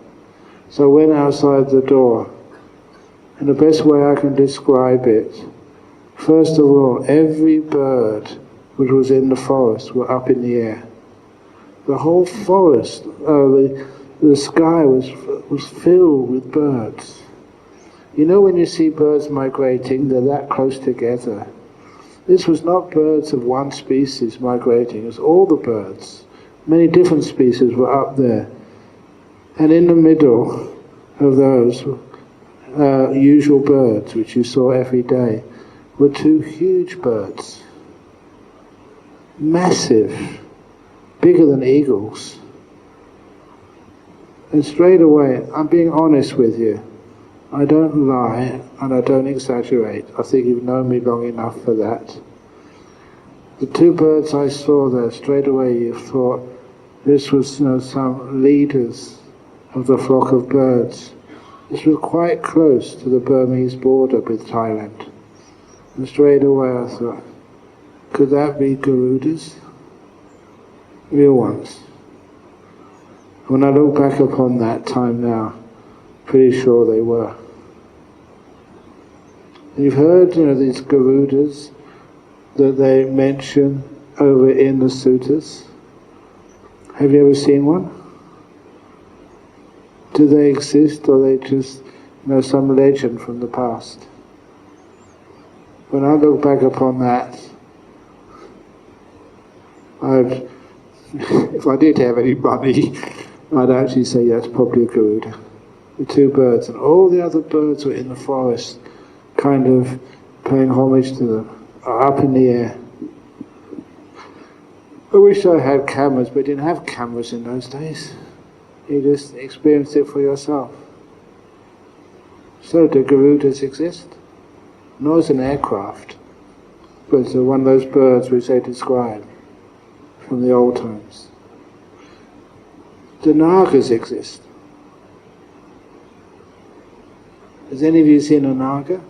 So I went outside the door. And the best way I can describe it, first of all, every bird which was in the forest were up in the air. The whole forest, the sky was filled with birds. You know, when you see birds migrating, they're that close together. This was not birds of one species migrating, it was all the birds. Many different species were up there. And in the middle of those usual birds, which you saw every day, were two huge birds. Massive, bigger than eagles. And straight away, I'm being honest with you, I don't lie and I don't exaggerate. I think you've known me long enough for that. The two birds I saw there, straight away you thought this was some leaders of the flock of birds. This was quite close to the Burmese border with Thailand. And straight away I thought, could that be Garudas? Real ones. When I look back upon that time now, pretty sure they were. And you've heard, these Garudas that they mention over in the suttas. Have you ever seen one? Do they exist, or are they just some legend from the past? When I look back upon that, if I did have any money, I'd actually say that's probably a Garuda. The two birds, and all the other birds were in the forest, kind of paying homage to them, up in the air. I wish I had cameras, but I didn't have cameras in those days. You just experienced it for yourself. So, do Garudas exist? Not as an aircraft, but as one of those birds which they describe from the old times. Do Nagas exist? Has any of you seen a Naga?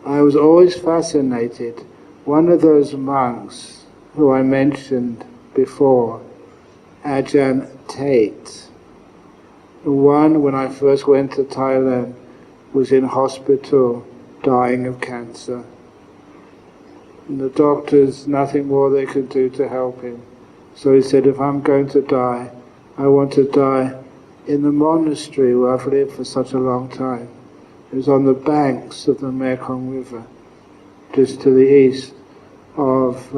I was always fascinated. One of those monks who I mentioned before, Ajahn Tate, the one when I first went to Thailand was in hospital dying of cancer. And the doctors, nothing more they could do to help him. So he said, if I'm going to die, I want to die in the monastery where I've lived for such a long time. It was on the banks of the Mekong River, just to the east of,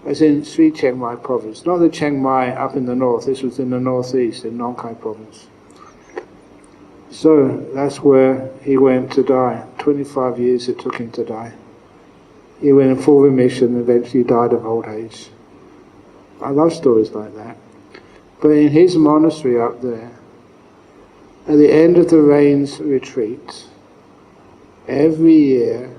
as in Sri Chiang Mai province. Not the Chiang Mai up in the north, this was in the northeast, in Nong Khai province. So that's where he went to die. 25 years it took him to die. He went in full remission and eventually died of old age. I love stories like that. But in his monastery up there, at the end of the rains retreat, every year,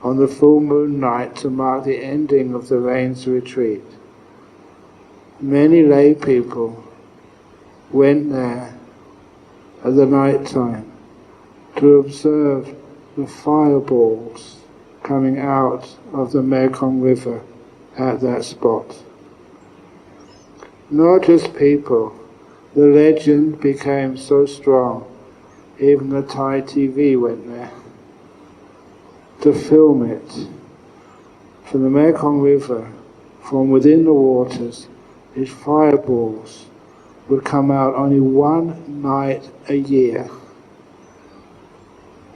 on the full moon night to mark the ending of the rains retreat, many lay people went there at the night time to observe the fireballs coming out of the Mekong River at that spot. Not just people, the legend became so strong, even the Thai TV went there to film it. From the Mekong River, from within the waters, these fireballs would come out only one night a year.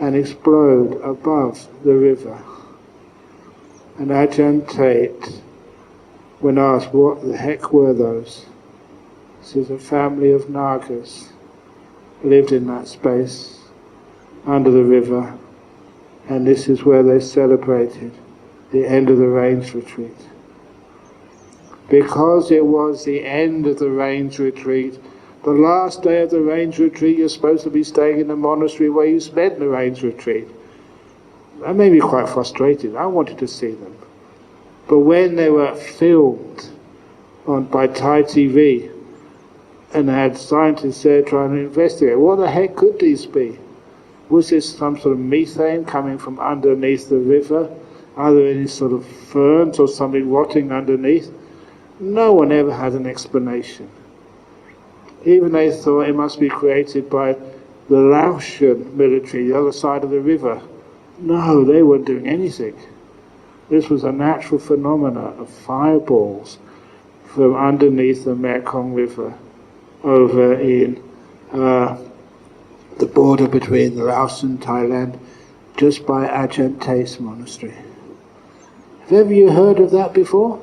and explode above the river. And Ajahn Tate, when asked what the heck were those, says a family of Nagas lived in that space under the river, and this is where they celebrated the end of the range retreat. Because it was the end of the range retreat, the last day of the range retreat, you're supposed to be staying in the monastery where you spent the range retreat. That made me quite frustrated. I wanted to see them. But when they were filmed by Thai TV, and they had scientists there trying to investigate, what the heck could these be? Was this some sort of methane coming from underneath the river? Are there any sort of ferns or something rotting underneath? No one ever had an explanation. Even they thought it must be created by the Laotian military, the other side of the river. No, they weren't doing anything. This was a natural phenomena of fireballs from underneath the Mekong River over in the border between Laos and Thailand, just by Ajahn Tate's monastery. Have ever you heard of that before?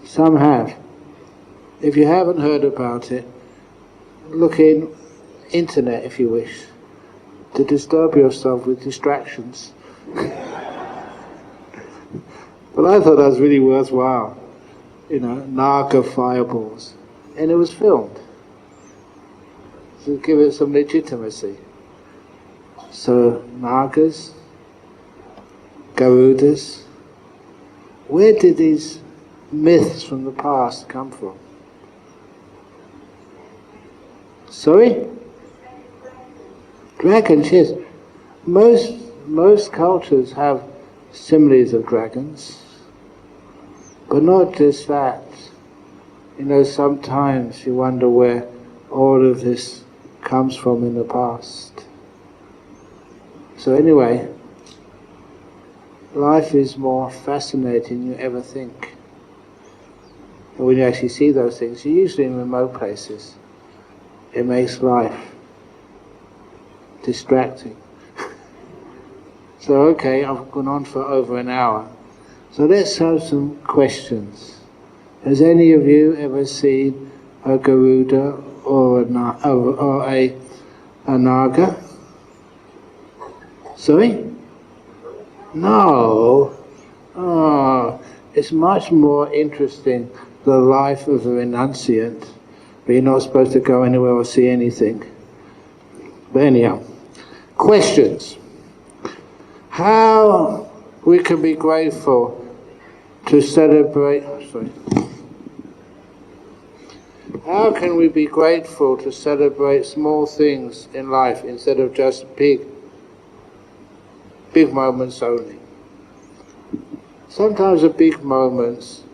Some have. If you haven't heard about it, look in internet if you wish, to disturb yourself with distractions. But I thought that was really worthwhile, Naga fireballs. And it was filmed, to give it some legitimacy. So, Nagas, Garudas, where did these myths from the past come from? Sorry? Dragons, yes. Most cultures have similes of dragons, but not just that. Sometimes you wonder where all of this comes from in the past. So anyway, life is more fascinating than you ever think. And when you actually see those things, you're usually in remote places. It makes life distracting. So okay, I've gone on for over an hour. So let's have some questions. Has any of you ever seen a Garuda or a Naga? Sorry? No. Oh, it's much more interesting, the life of a renunciant, but you're not supposed to go anywhere or see anything. But anyhow, questions. How we can be grateful to celebrate... How can we be grateful to celebrate small things in life instead of just big moments only? Sometimes the big moments,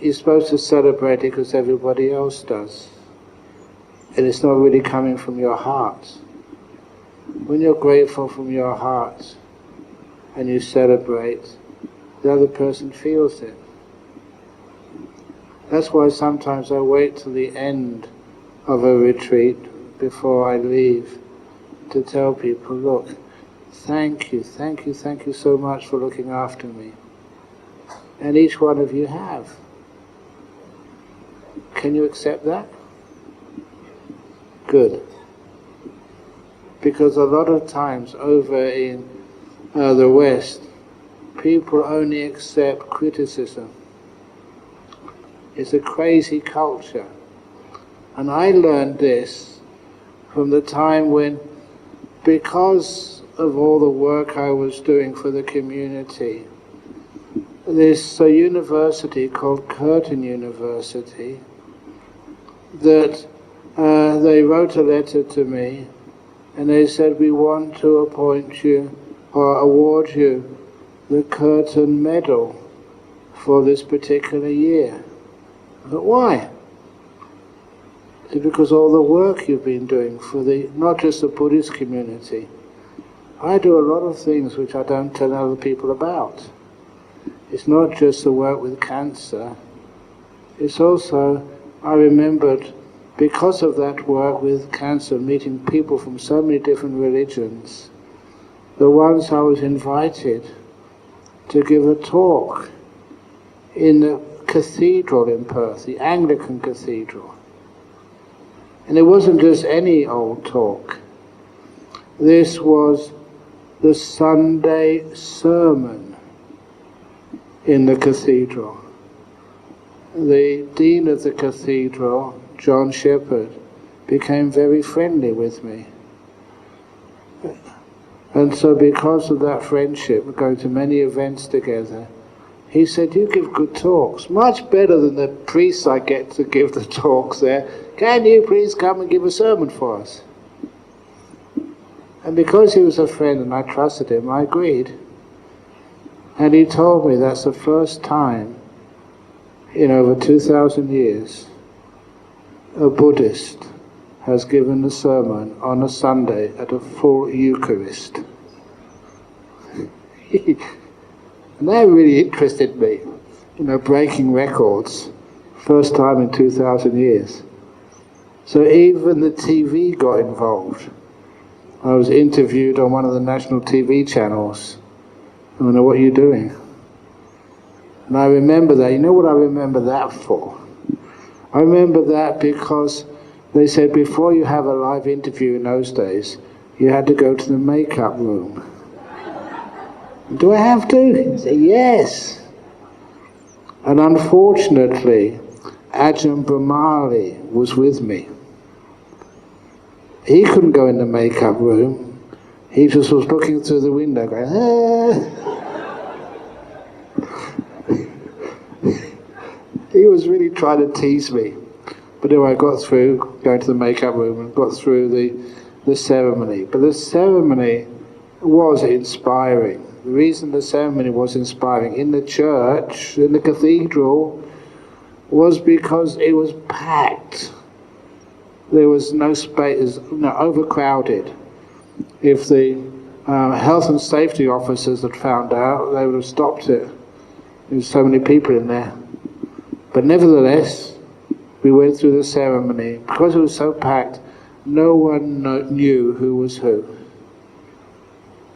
you're supposed to celebrate it because everybody else does. And it's not really coming from your heart. When you're grateful from your heart and you celebrate, the other person feels it. That's why sometimes I wait till the end of a retreat before I leave to tell people, look, thank you so much for looking after me. And each one of you have. Can you accept that? Good. Because a lot of times over in the West, people only accept criticism. It's a crazy culture. And I learned this from the time when, because of all the work I was doing for the community, this university called Curtin University, that they wrote a letter to me and they said, we want to appoint you or award you the Curtin Medal for this particular year. But why? It's because all the work you've been doing for not just the Buddhist community. I do a lot of things which I don't tell other people about. It's not just the work with cancer. It's also, I remembered because of that work with cancer, meeting people from so many different religions, the once I was invited to give a talk in the cathedral in Perth, the Anglican cathedral. And it wasn't just any old talk. This was the Sunday sermon in the cathedral. The dean of the cathedral, John Shepherd, became very friendly with me. And so because of that friendship, we're going to many events together, he said, "You give good talks, much better than the priests I get to give the talks there. Can you please come and give a sermon for us?" And because he was a friend and I trusted him, I agreed. And he told me that's the first time in over 2,000 years a Buddhist has given a sermon on a Sunday at a full Eucharist. And that really interested me, breaking records, first time in 2,000 years. So even the TV got involved. I was interviewed on one of the national TV channels. I don't know, what are you doing? And I remember that. You know what I remember that for? I remember that because they said before you have a live interview in those days, you had to go to the makeup room. Do I have to? I said, yes. And unfortunately, Ajahn Brahmali was with me. He couldn't go in the makeup room. He just was looking through the window going, ah. He was really trying to tease me. But anyway, I got through going to the makeup room and got through the ceremony. But the ceremony was inspiring. The reason the ceremony was inspiring in the church, in the cathedral, was because it was packed. There was no space, overcrowded. If the health and safety officers had found out, they would have stopped it. There was so many people in there. But nevertheless, we went through the ceremony. Because it was so packed, no one knew who was who.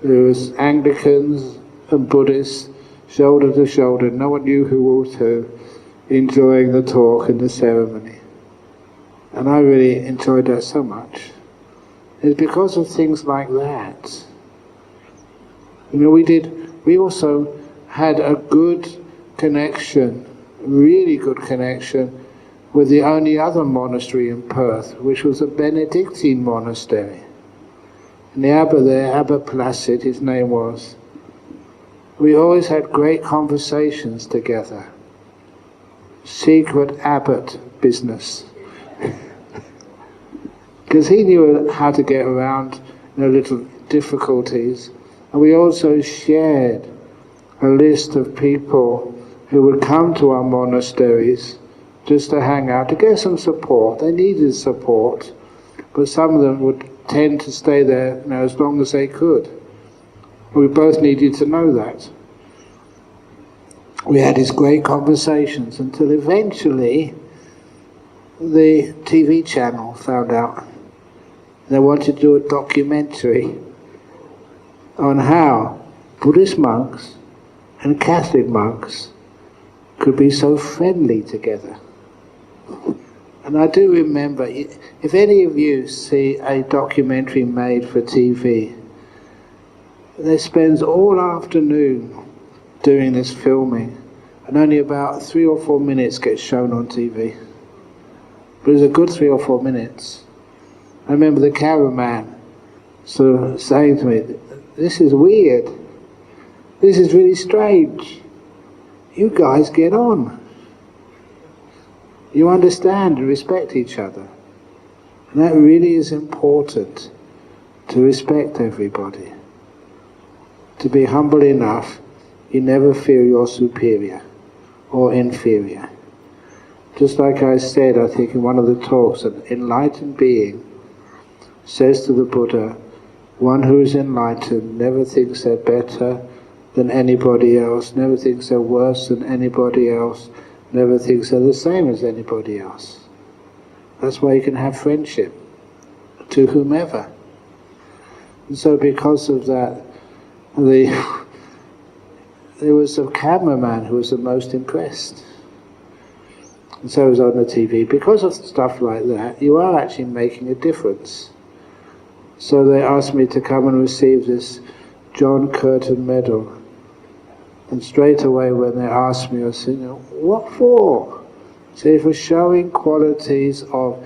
There was Anglicans and Buddhists, shoulder to shoulder. No one knew who was who, enjoying the talk and the ceremony. And I really enjoyed that so much. It's because of things like that. We also had a good connection, really good connection, with the only other monastery in Perth, which was a Benedictine monastery. And the abbot there, Abbot Placid, his name was, we always had great conversations together. Secret abbot business. Because he knew how to get around little difficulties. And we also shared a list of people who would come to our monasteries just to hang out, to get some support. They needed support, but some of them would tend to stay there as long as they could. We both needed to know that. We had these great conversations until eventually the TV channel found out. They wanted to do a documentary on how Buddhist monks and Catholic monks could be so friendly together. And I do remember, if any of you see a documentary made for TV, they spend all afternoon doing this filming, and only about 3 or 4 minutes gets shown on TV. But it's a good 3 or 4 minutes. I remember the cameraman sort of saying to me, "This is weird. This is really strange. You guys get on. You understand and respect each other." And that really is important, to respect everybody. To be humble enough, you never feel you're superior or inferior. Just like I said, I think in one of the talks, an enlightened being says to the Buddha, one who is enlightened never thinks they're better than anybody else, never thinks they're worse than anybody else, never thinks they're the same as anybody else. That's why you can have friendship to whomever. And so because of that, there was a cameraman who was the most impressed. And so it was on the TV. Because of stuff like that, you are actually making a difference. So they asked me to come and receive this John Curtin medal. And straight away when they asked me, I said, what for? So for showing qualities of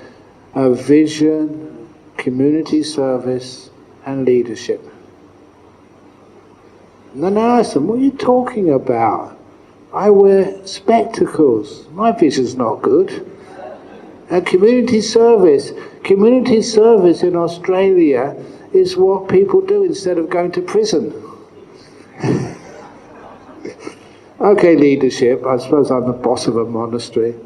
a vision, community service, and leadership. And then I asked them, what are you talking about? I wear spectacles. My vision's not good. And community service in Australia is what people do instead of going to prison. Okay, leadership, I suppose I'm the boss of a monastery.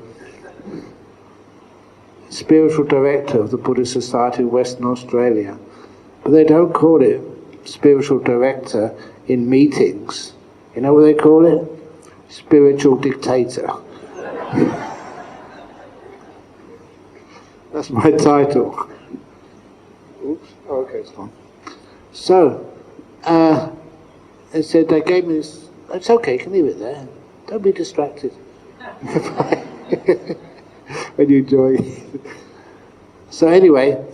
Spiritual director of the Buddhist Society of Western Australia. But they don't call it spiritual director in meetings. You know what they call it? Spiritual dictator. That's my title. Oops, okay, it's fine. So, they said, they gave me this, it's okay, you can leave it there. Don't be distracted. When you enjoy it. So anyway,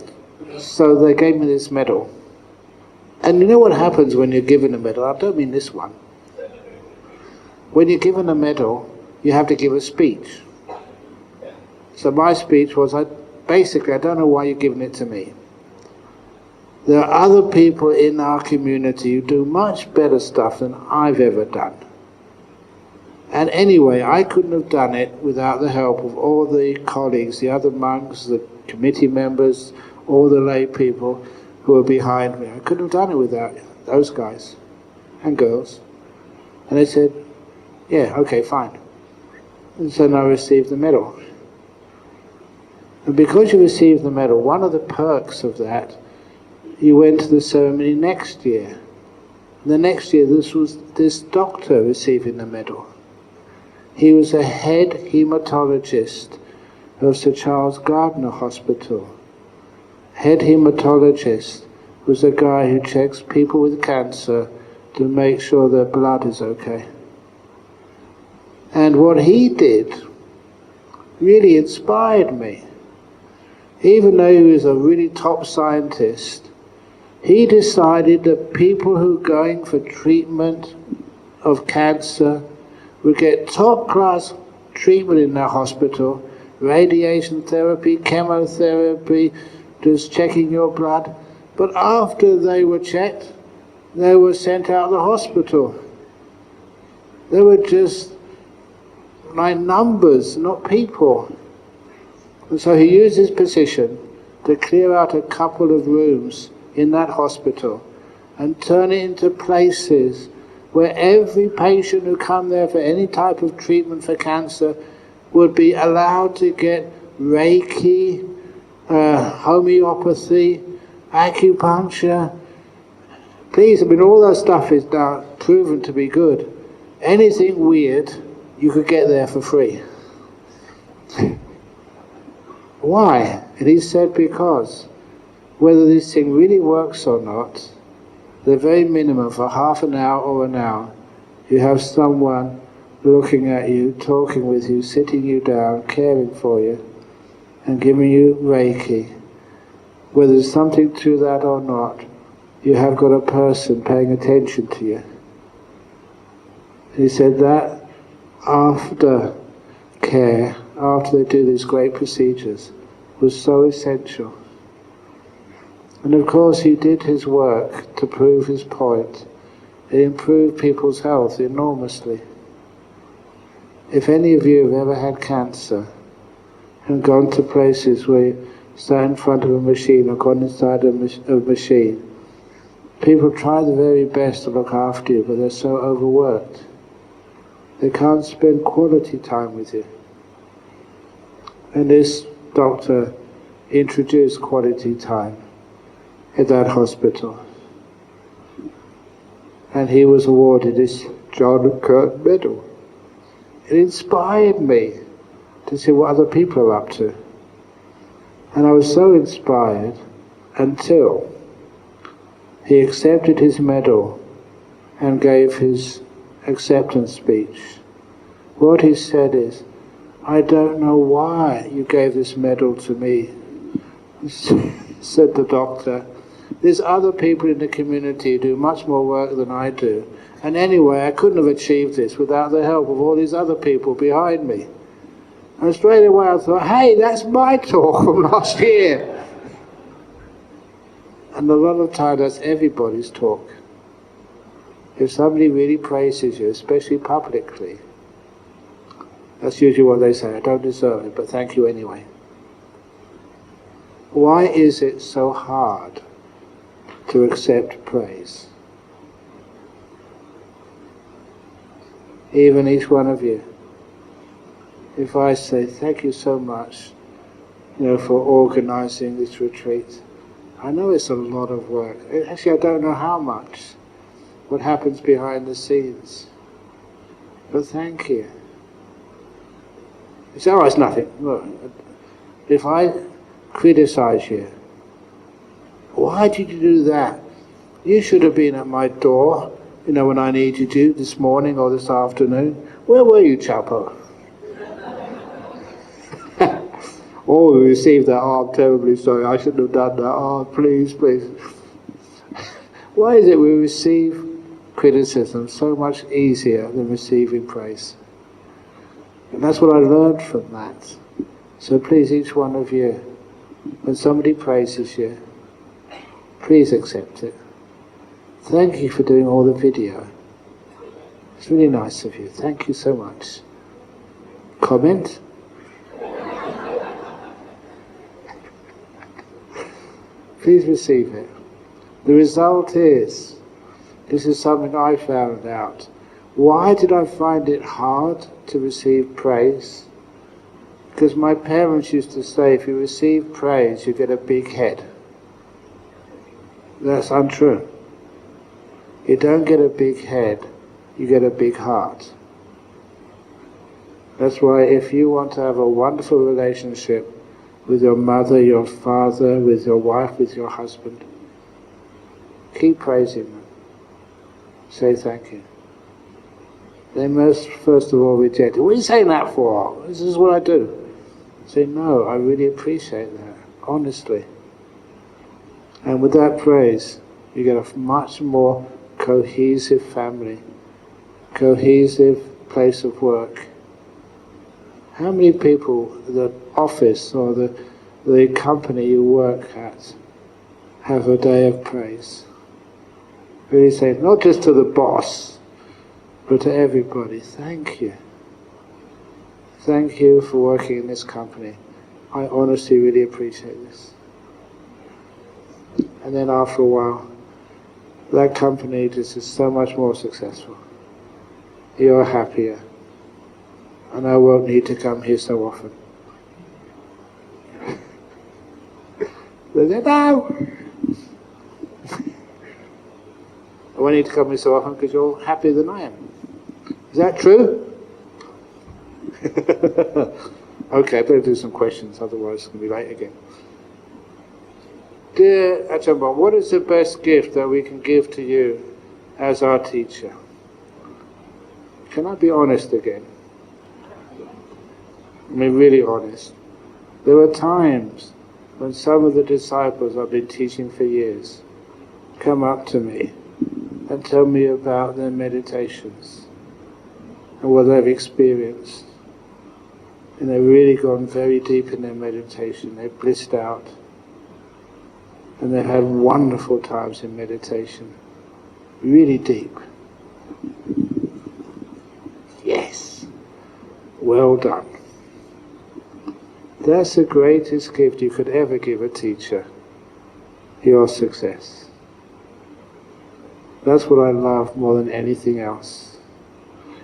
so they gave me this medal. And you know what happens when you're given a medal? I don't mean this one. When you're given a medal, you have to give a speech. So my speech was, I don't know why you're giving it to me. There are other people in our community who do much better stuff than I've ever done. And anyway, I couldn't have done it without the help of all the colleagues, the other monks, the committee members, all the lay people who were behind me. I couldn't have done it without those guys and girls. And they said, yeah, okay, fine. And so then I received the medal. And because you received the medal, one of the perks of that, you went to the ceremony next year. And the next year, this was this doctor receiving the medal. He was a head hematologist of Sir Charles Gardner Hospital. Head hematologist was a guy who checks people with cancer to make sure their blood is okay. And what he did really inspired me. Even though he was a really top scientist, he decided that people who are going for treatment of cancer would get top-class treatment in their hospital, radiation therapy, chemotherapy, just checking your blood. But after they were checked, they were sent out of the hospital. They were just like numbers, not people. And so he used his position to clear out a couple of rooms in that hospital and turn it into places where every patient who come there for any type of treatment for cancer would be allowed to get Reiki, homeopathy, acupuncture. Please, I mean, all that stuff is now proven to be good. Anything weird, you could get there for free. Why? And he said because whether this thing really works or not, the very minimum for half an hour or an hour, you have someone looking at you, talking with you, sitting you down, caring for you, and giving you Reiki. Whether there's something to that or not, you have got a person paying attention to you. He said that after care, after they do these great procedures, was so essential. And of course he did his work to prove his point. It improved people's health enormously. If any of you have ever had cancer and gone to places where you stand in front of a machine or gone inside a machine, people try the very best to look after you, but they're so overworked. They can't spend quality time with you. And this doctor introduced quality time at that hospital. And he was awarded this John Curtin medal. It inspired me to see what other people are up to. And I was so inspired until he accepted his medal and gave his acceptance speech. What he said is, "I don't know why you gave this medal to me," said the doctor. "There's other people in the community who do much more work than I do. And anyway, I couldn't have achieved this without the help of all these other people behind me." And straight away I thought, hey, that's my talk from last year. And a lot of times that's everybody's talk. If somebody really praises you, especially publicly, that's usually what they say, "I don't deserve it, but thank you anyway." Why is it so hard to accept praise? Even each one of you. If I say, "Thank you so much, for organising this retreat. I know it's a lot of work. Actually, I don't know how much, what happens behind the scenes. But thank you." You say, "Oh, it's nothing." Look, if I criticize you, "Why did you do that? You should have been at my door, when I needed you this morning or this afternoon. Where were you, Chapo?" "Oh, we received that. Oh, I'm terribly sorry. I shouldn't have done that. Oh, please, please." Why is it we receive criticism so much easier than receiving praise? And that's what I learned from that. So please, each one of you, when somebody praises you, please accept it. Thank you for doing all the video. It's really nice of you. Thank you so much. Comment? Please receive it. The result is, this is something I found out. Why did I find it hard to receive praise? Because my parents used to say, if you receive praise, you get a big head. That's untrue. You don't get a big head, you get a big heart. That's why if you want to have a wonderful relationship with your mother, your father, with your wife, with your husband, keep praising them. Say thank you. They must first of all reject it. "What are you saying that for? This is what I do." Say, "No, I really appreciate that, honestly." And with that praise, you get a much more cohesive family, cohesive place of work. How many people, the office or the company you work at, have a day of praise? Really say, not just to the boss, but to everybody, "Thank you. Thank you for working in this company. I honestly really appreciate this." And then after a while, that company just is so much more successful. You're happier. And I won't need to come here so often. They say, "No! I won't need to come here so often because you're happier than I am." Is that true? Okay, I better do some questions, otherwise it's going to be late again. Dear Ajahn, what is the best gift that we can give to you as our teacher? Can I be honest again? I mean, really honest. There were times when some of the disciples I've been teaching for years come up to me and tell me about their meditations and what they've experienced. And they've really gone very deep in their meditation. They've blissed out. And they've had wonderful times in meditation. Really deep. Yes. Well done. That's the greatest gift you could ever give a teacher. Your success. That's what I love more than anything else.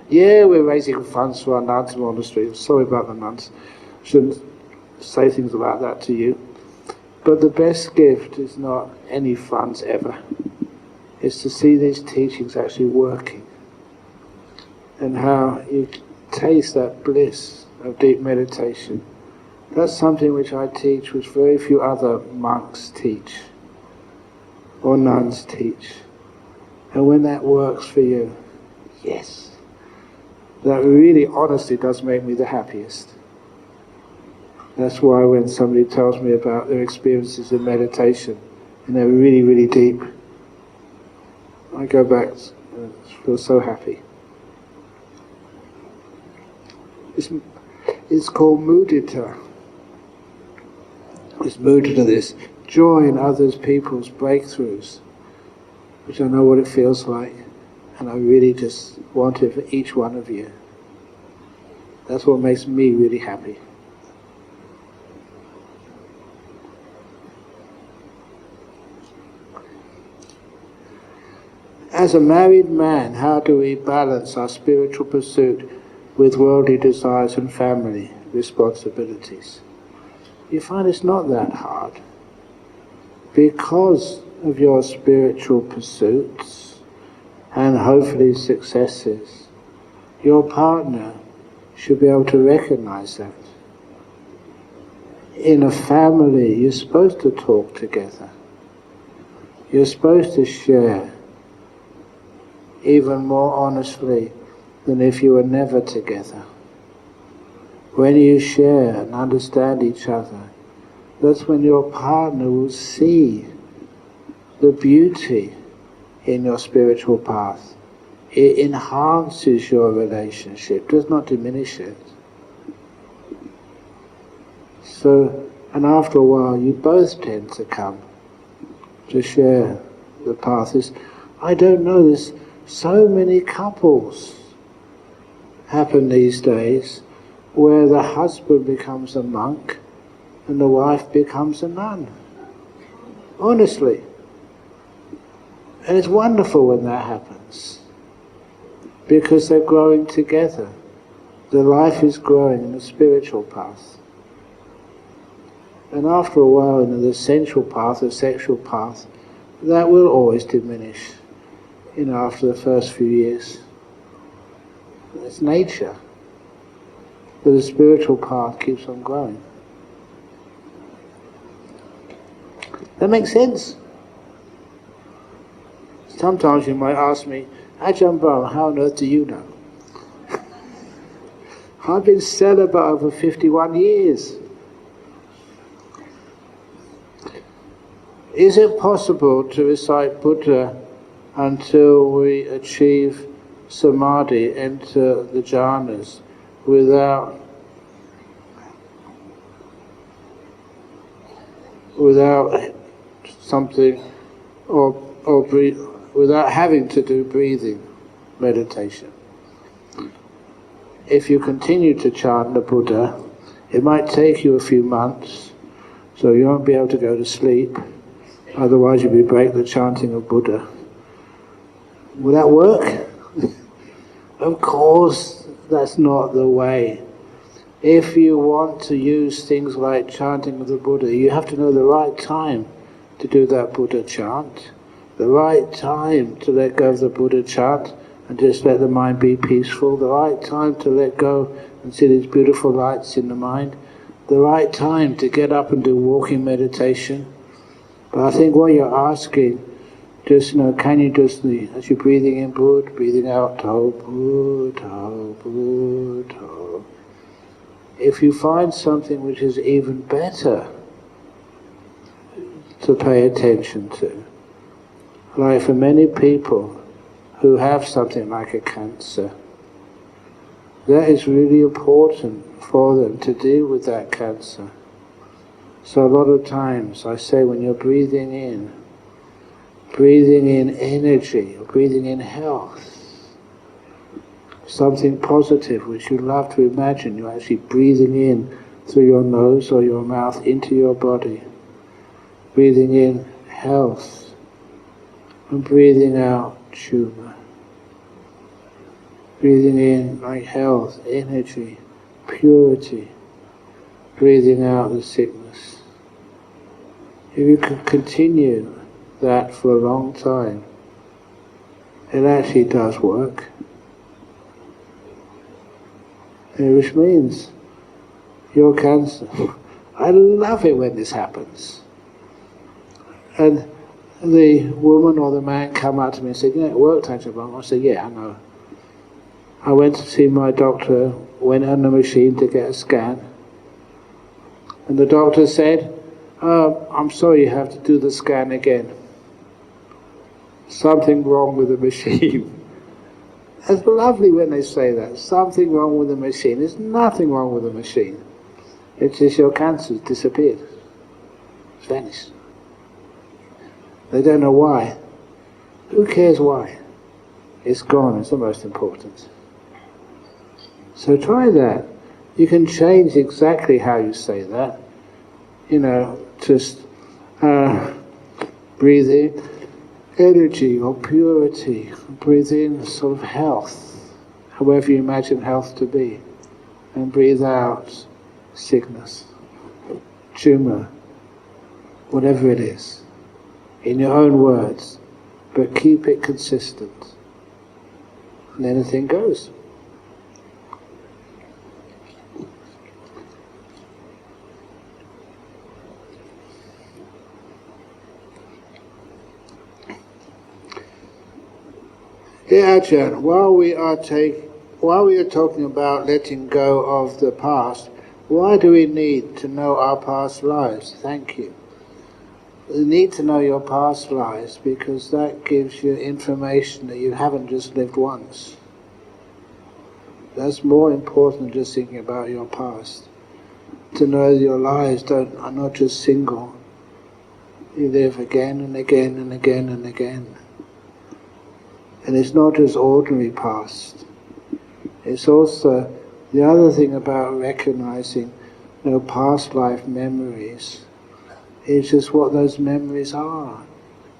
Yeah, we're raising funds for our nuns monastery. I'm sorry about the nuns. Shouldn't say things about that to you. But the best gift is not any funds ever. It's to see these teachings actually working. And how you taste that bliss of deep meditation That's something which I teach, which very few other monks teach, or nuns teach. And when that works for you, yes, that really honestly does make me the happiest. That's why when somebody tells me about their experiences in meditation, and they're really, really deep, I go back and feel so happy. It's called mudita. It's mudita, this joy in others people's breakthroughs, which I know what it feels like, and I really just want it for each one of you. That's what makes me really happy. As a married man, how do we balance our spiritual pursuit with worldly desires and family responsibilities? You find it's not that hard. Because of your spiritual pursuits and hopefully successes, your partner should be able to recognize that. In a family, you're supposed to talk together. You're supposed to share even more honestly than if you were never together. When you share and understand each other, that's when your partner will see the beauty in your spiritual path. It enhances your relationship, does not diminish it. So, and after a while, you both tend to come to share the path. I don't know, there's so many couples happen these days where the husband becomes a monk and the wife becomes a nun. Honestly. And it's wonderful when that happens, because they're growing together. Their life is growing in the spiritual path. And after a while, in the sensual path, the sexual path, that will always diminish, after the first few years. It's nature. But the spiritual path keeps on growing. That makes sense? Sometimes you might ask me, Ajahn Brahm, how on earth do you know? I've been celibate over 51 years. Is it possible to recite Buddha until we achieve samadhi, enter the jhanas, without something, or breathe, without having to do breathing meditation? If you continue to chant the Buddha, it might take you a few months, so you won't be able to go to sleep, otherwise you'll break the chanting of Buddha. Will that work? Of course, that's not the way. If you want to use things like chanting of the Buddha, you have to know the right time to do that Buddha chant, the right time to let go of the Buddha chant and just let the mind be peaceful, the right time to let go and see these beautiful lights in the mind, the right time to get up and do walking meditation. But I think what you're asking, just, can you just, as you're breathing in Buddha, breathing out, to Buddha, Buddha. If you find something which is even better to pay attention to, like for many people who have something like a cancer, that is really important for them to deal with that cancer. So a lot of times I say, when you're breathing in energy, or breathing in health, something positive which you love to imagine, you're actually breathing in through your nose or your mouth into your body, breathing in health, and breathing out tumor. Breathing in like health, energy, purity, breathing out the sickness. If you can continue that for a long time, it actually does work. Which means your cancer I love it when this happens. And the woman or the man come up to me and said, it worked, Ajahn. I said, yeah, I know. I went to see my doctor, went on the machine to get a scan, and the doctor said, I'm sorry, you have to do the scan again. Something wrong with the machine. It's lovely when they say that. Something wrong with the machine. There's nothing wrong with the machine. It's just your cancer's disappeared. It's vanished. They don't know why. Who cares why? It's gone. It's the most important. So try that. You can change exactly how you say that. Just breathe in energy or purity. Breathe in sort of health, however you imagine health to be. And breathe out sickness, tumor, whatever it is, in your own words, but keep it consistent. And anything goes. Yeah, Ajahn, while we are talking about letting go of the past, why do we need to know our past lives? Thank you. You need to know your past lives because that gives you information that you haven't just lived once. That's more important than just thinking about your past. To know that your lives are not just single. You live again and again and again and again. And it's not just ordinary past. It's also the other thing about recognizing past life memories is just what those memories are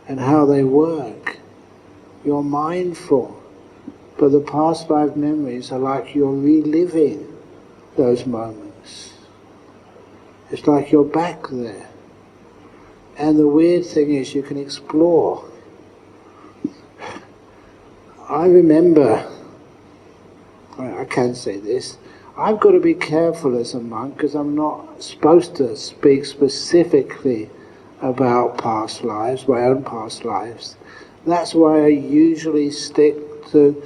and how they work. You're mindful, but the past life memories are like you're reliving those moments. It's like you're back there. And the weird thing is you can explore. I remember, I can say this, I've got to be careful as a monk because I'm not supposed to speak specifically about past lives, my own past lives. That's why I usually stick to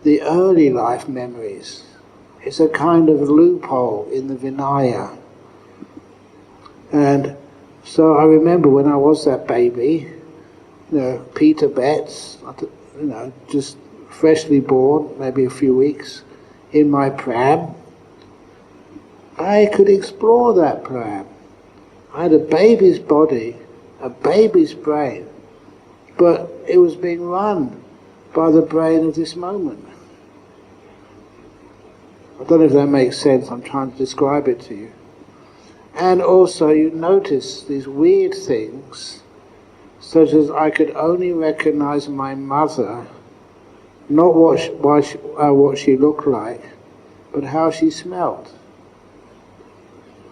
the early life memories. It's a kind of loophole in the Vinaya. And so I remember when I was that baby, Peter Betts, just freshly born, maybe a few weeks, in my pram, I could explore that pram. I had a baby's body, a baby's brain, but it was being run by the brain of this moment. I don't know if that makes sense, I'm trying to describe it to you. And also you notice these weird things, such as I could only recognize my mother, not what she looked like, but how she smelled.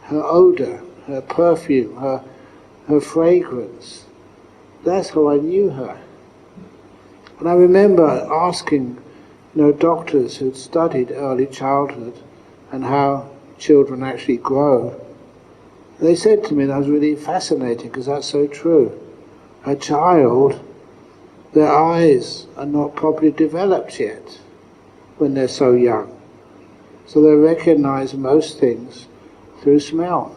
Her odor, her perfume, her fragrance. That's how I knew her. And I remember asking doctors who'd studied early childhood and how children actually grow. They said to me that was really fascinating because that's so true. A child, their eyes are not properly developed yet when they're so young. So they recognize most things through smell.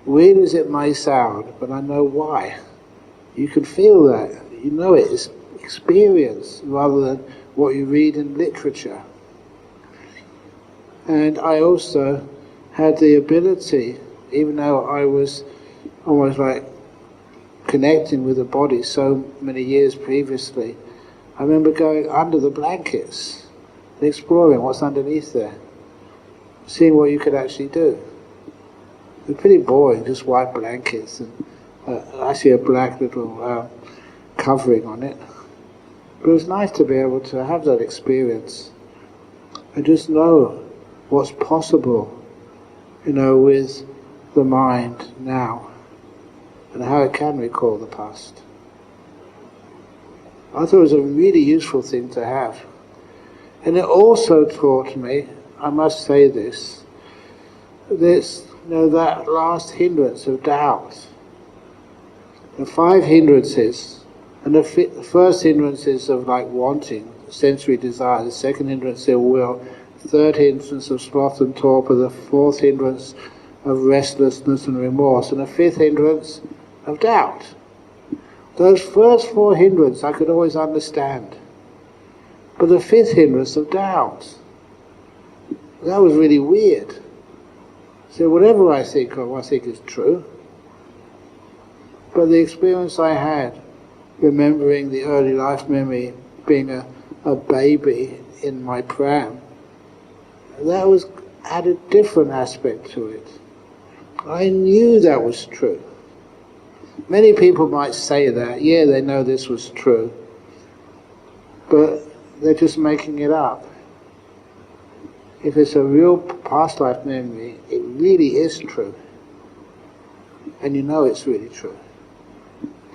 Weird as it may sound, but I know why. You can feel that. You know it. It's experience rather than what you read in literature. And I also had the ability, even though I was almost like connecting with the body so many years previously, I remember going under the blankets and exploring what's underneath there, seeing what you could actually do. It was pretty boring, just white blankets and actually a black little covering on it. But it was nice to be able to have that experience and just know what's possible, with the mind now and how it can recall the past. I thought it was a really useful thing to have. And it also taught me, I must say this, that last hindrance of doubt, the 5 hindrances, and the first hindrance is of like wanting, sensory desire, the second hindrance of will, the third hindrance of sloth and torpor, the fourth hindrance of restlessness and remorse, and the fifth hindrance of doubt. Those first 4 hindrances I could always understand. But the fifth hindrance of doubt, that was really weird. So whatever I think of, I think is true. But the experience I had, remembering the early life memory, being a baby in my pram, that had a different aspect to it. I knew that was true. Many people might say that, yeah, they know this was true, but they're just making it up. If it's a real past life memory, it really is true. And you know it's really true.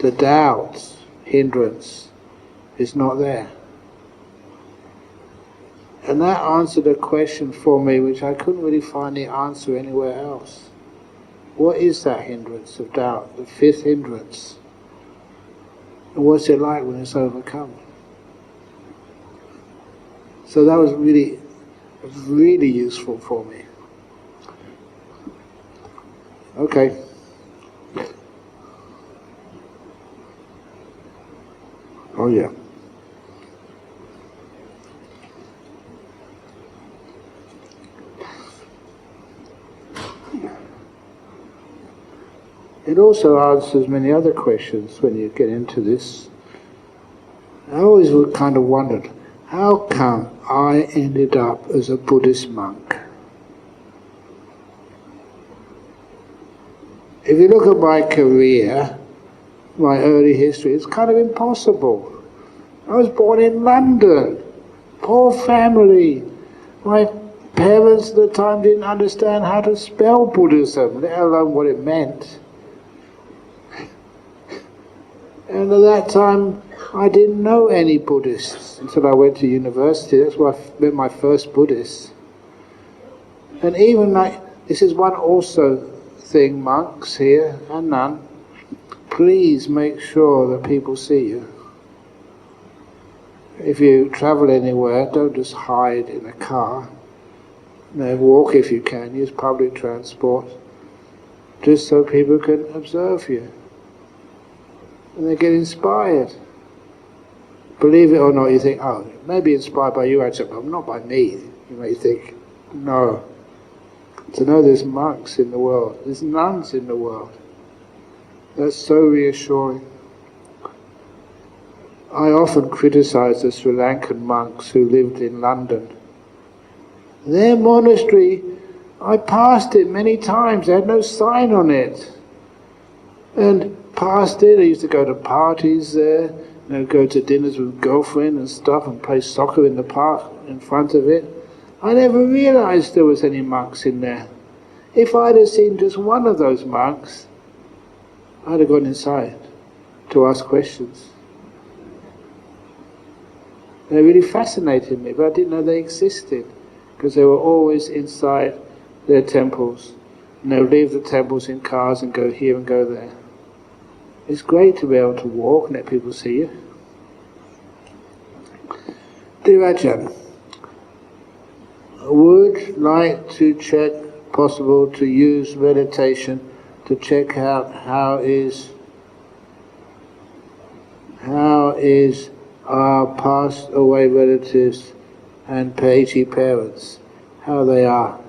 The doubt, hindrance, is not there. And that answered a question for me which I couldn't really find the answer anywhere else. What is that hindrance of doubt, the fifth hindrance? And what's it like when it's overcome? So that was really useful for me. Okay. Oh yeah. It also answers many other questions when you get into this. I always kind of wondered, how come I ended up as a Buddhist monk? If you look at my career, my early history, it's kind of impossible. I was born in London, poor family. My parents at the time didn't understand how to spell Buddhism, let alone what it meant. And at that time, I didn't know any Buddhists until I went to university. That's where I met my first Buddhists. And even this is one also thing, monks here and none, please make sure that people see you. If you travel anywhere, don't just hide in a car. Walk if you can, use public transport, just so people can observe you. And they get inspired. Believe it or not, you think, oh, it may be inspired by you, Ajahn, but not by me. You may think, no. To know there's monks in the world, there's nuns in the world. That's so reassuring. I often criticize the Sri Lankan monks who lived in London. Their monastery, I passed it many times, they had no sign on it. And past it, I used to go to parties there, go to dinners with girlfriend and stuff and play soccer in the park in front of it. I never realized there was any monks in there. If I'd have seen just one of those monks, I'd have gone inside to ask questions. They really fascinated me, but I didn't know they existed, because they were always inside their temples. And they would leave the temples in cars and go here and go there. It's great to be able to walk and let people see you. Dear Ajahn, I would like to check, possible to use meditation to check out how is our passed away relatives and aged parents, how they are.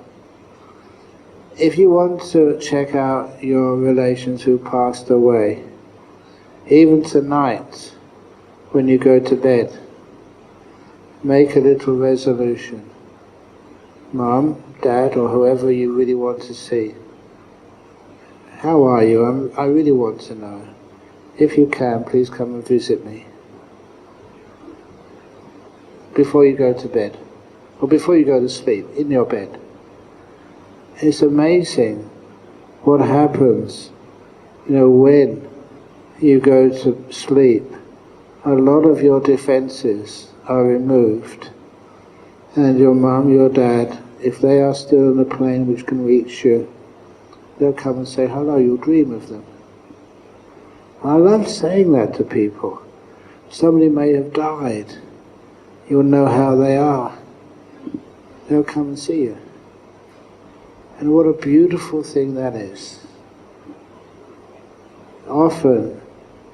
If you want to check out your relations who passed away, even tonight, when you go to bed, make a little resolution. Mum, Dad, or whoever you really want to see, how are you? I really want to know. If you can, please come and visit me. Before you go to bed, or before you go to sleep, in your bed. It's amazing what happens, when you go to sleep. A lot of your defenses are removed, and your mum, your dad if they are still on a plane which can reach you, they'll come and say hello, you'll dream of them. I love saying that to people. Somebody may have died. You'll know how they are. They'll come and see you. And what a beautiful thing that is. Often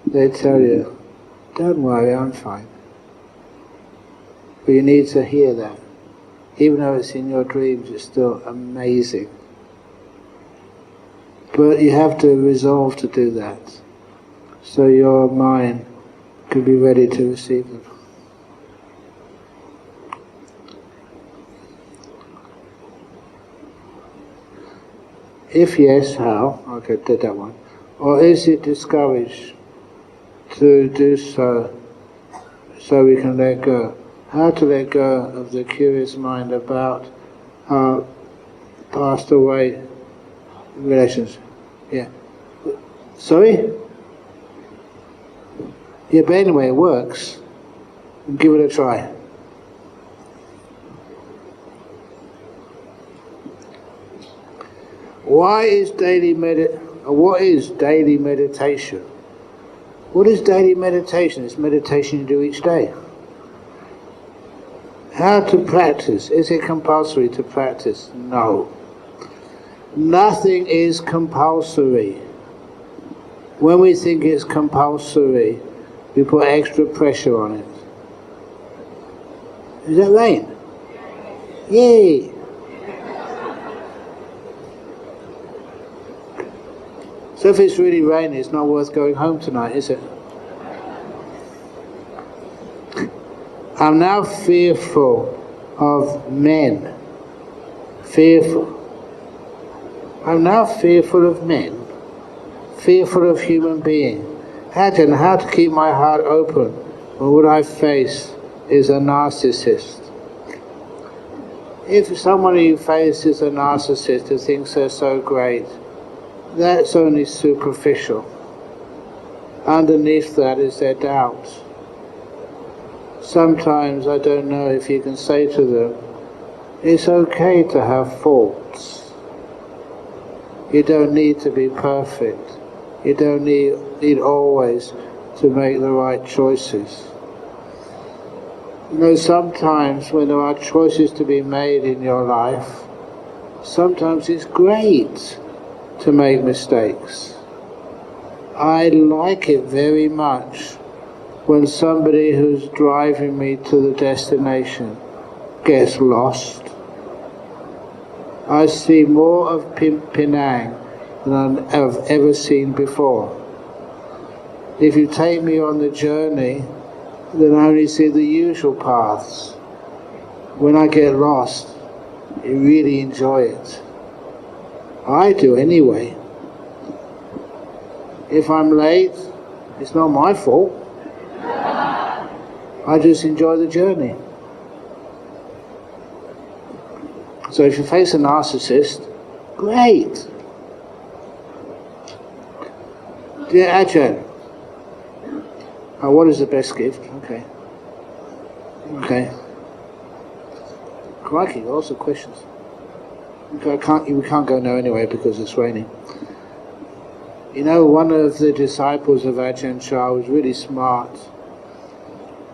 they tell you, don't worry, I'm fine. But you need to hear that. Even though it's in your dreams, it's still amazing. But you have to resolve to do that, so your mind can be ready to receive them. If yes, how? Okay, did that one. Or is it discouraged to do so we can let go? How to let go of the curious mind about our passed away relations. Yeah. Sorry? Yeah, but anyway, it works. Give it a try. What is daily meditation? What is daily meditation? It's meditation you do each day. How to practice? Is it compulsory to practice? No. Nothing is compulsory. When we think it's compulsory, we put extra pressure on it. Is that rain? Yay! So if it's really raining, it's not worth going home tonight, is it? I'm now fearful of men. Fearful. I'm now fearful of men. Fearful of human beings. Ajahn, how to keep my heart open when what I face is a narcissist? If someone you face is a narcissist who thinks they're so great, that's only superficial. Underneath that is their doubt. Sometimes I don't know if you can say to them, it's okay to have faults. You don't need to be perfect. You don't need always to make the right choices. You know, sometimes when there are choices to be made in your life, sometimes it's great to make mistakes. I like it very much when somebody who's driving me to the destination gets lost. I see more of Penang than I've ever seen before. If you take me on the journey, then I only see the usual paths. When I get lost, I really enjoy it. I do anyway. If I'm late, it's not my fault. I just enjoy the journey. So if you face a narcissist, great. Dear Ajahn, what is the best gift? Okay. Crikey, lots of questions. Okay, we can't go now anyway because it's raining. You know, one of the disciples of Ajahn Chah was really smart.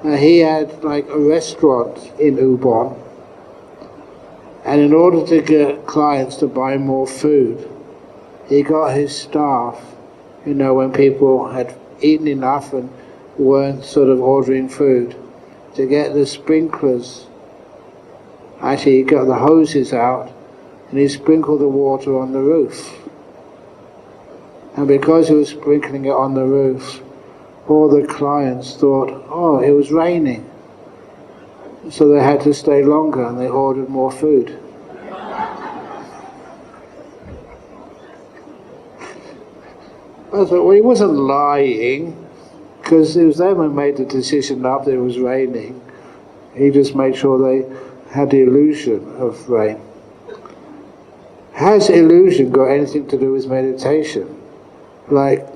He had like a restaurant in Ubon, and in order to get clients to buy more food, he got his staff, you know, when people had eaten enough and weren't sort of ordering food, to get the sprinklers. Actually, he got the hoses out and he sprinkled the water on the roof. And because he was sprinkling it on the roof, all the clients thought, oh, it was raining. So they had to stay longer and they ordered more food. I thought, well, he wasn't lying, because it was them who made the decision up that it was raining. He just made sure they had the illusion of rain. Has illusion got anything to do with meditation? Like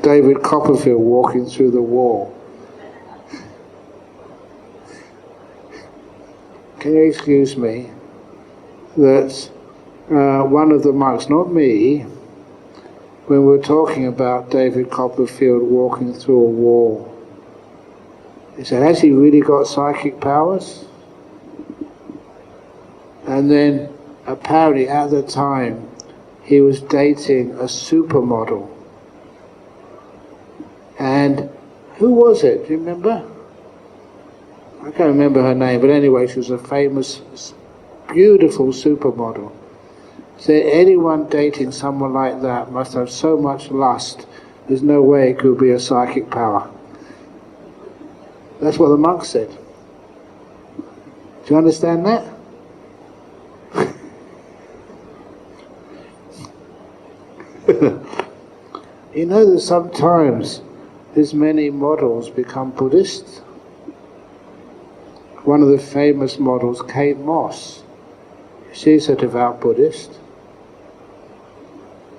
David Copperfield walking through the wall. Can you excuse me? that one of the monks, not me, when we were talking about David Copperfield walking through a wall, he said, has he really got psychic powers? And then apparently at the time he was dating a supermodel. And who was it? Do you remember? I can't remember her name, but anyway, she was a famous, beautiful supermodel. So anyone dating someone like that must have so much lust, there's no way it could be a psychic power. That's what the monk said. Do you understand that? You know that sometimes as many models become Buddhists. One of the famous models, Kate Moss, she's a devout Buddhist.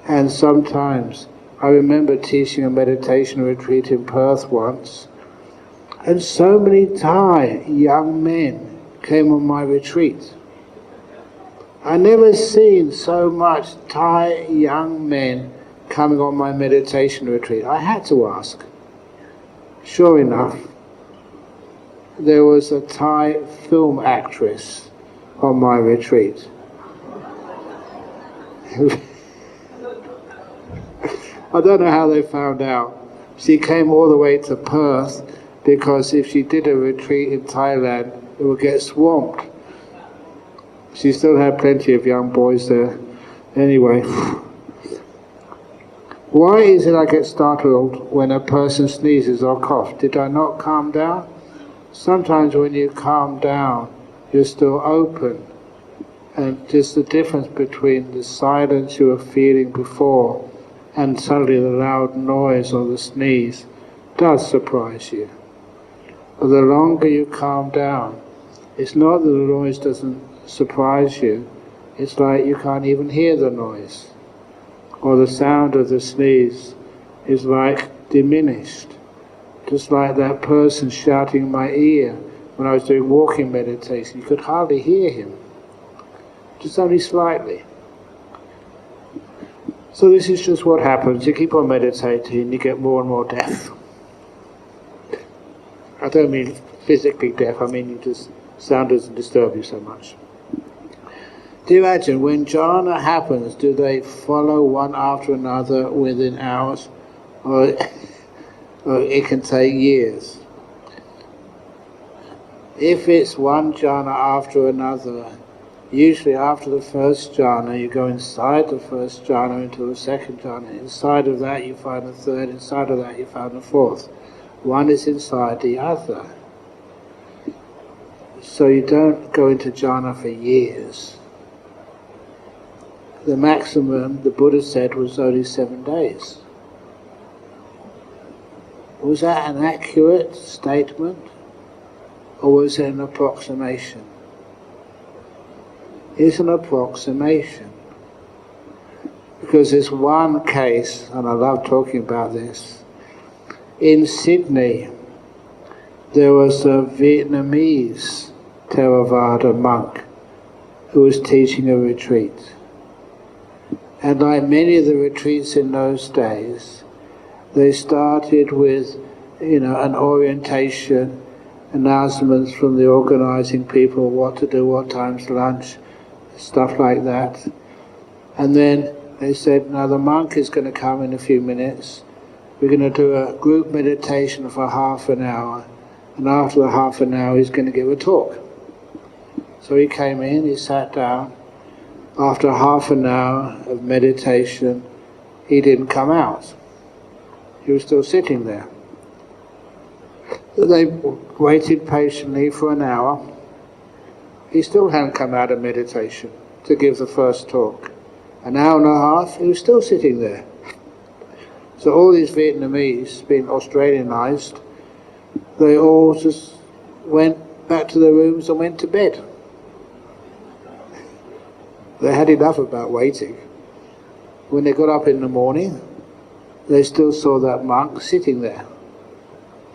And sometimes, I remember teaching a meditation retreat in Perth once, and so many Thai young men came on my retreat. I never seen so much Thai young men coming on my meditation retreat. I had to ask. Sure enough, there was a Thai film actress on my retreat. I don't know how they found out. She came all the way to Perth because if she did a retreat in Thailand, it would get swamped. She still had plenty of young boys there. Anyway, why is it I get startled when a person sneezes or coughs? Did I not calm down? Sometimes when you calm down, you're still open. And just the difference between the silence you were feeling before and suddenly the loud noise or the sneeze does surprise you. But the longer you calm down, it's not that the noise doesn't surprise you, it's like you can't even hear the noise. Or the sound of the sneeze is like diminished. Just like that person shouting in my ear when I was doing walking meditation, you could hardly hear him. Just only slightly. So this is just what happens. You keep on meditating, you get more and more deaf. I don't mean physically deaf, I mean sound doesn't disturb you so much. Do you imagine when jhana happens, do they follow one after another within hours? Or it can take years? If it's one jhana after another, usually after the first jhana, you go inside the first jhana into the second jhana. Inside of that you find the third, inside of that you find the fourth. One is inside the other. So you don't go into jhana for years. The maximum, the Buddha said, was only 7 days. Was that an accurate statement? Or was it an approximation? It's an approximation. Because there's one case, and I love talking about this, in Sydney there was a Vietnamese Theravada monk who was teaching a retreat. And like many of the retreats in those days, they started with, an orientation, announcements from the organizing people, what to do, what time's lunch, stuff like that. And then they said, now the monk is going to come in a few minutes. We're going to do a group meditation for half an hour. And after the half an hour, he's going to give a talk. So he came in, he sat down. After half an hour of meditation, he didn't come out. He was still sitting there. They waited patiently for an hour. He still hadn't come out of meditation to give the first talk. An hour and a half, he was still sitting there. So all these Vietnamese, being Australianized, they all just went back to their rooms and went to bed. They had enough about waiting. When they got up in the morning, they still saw that monk sitting there.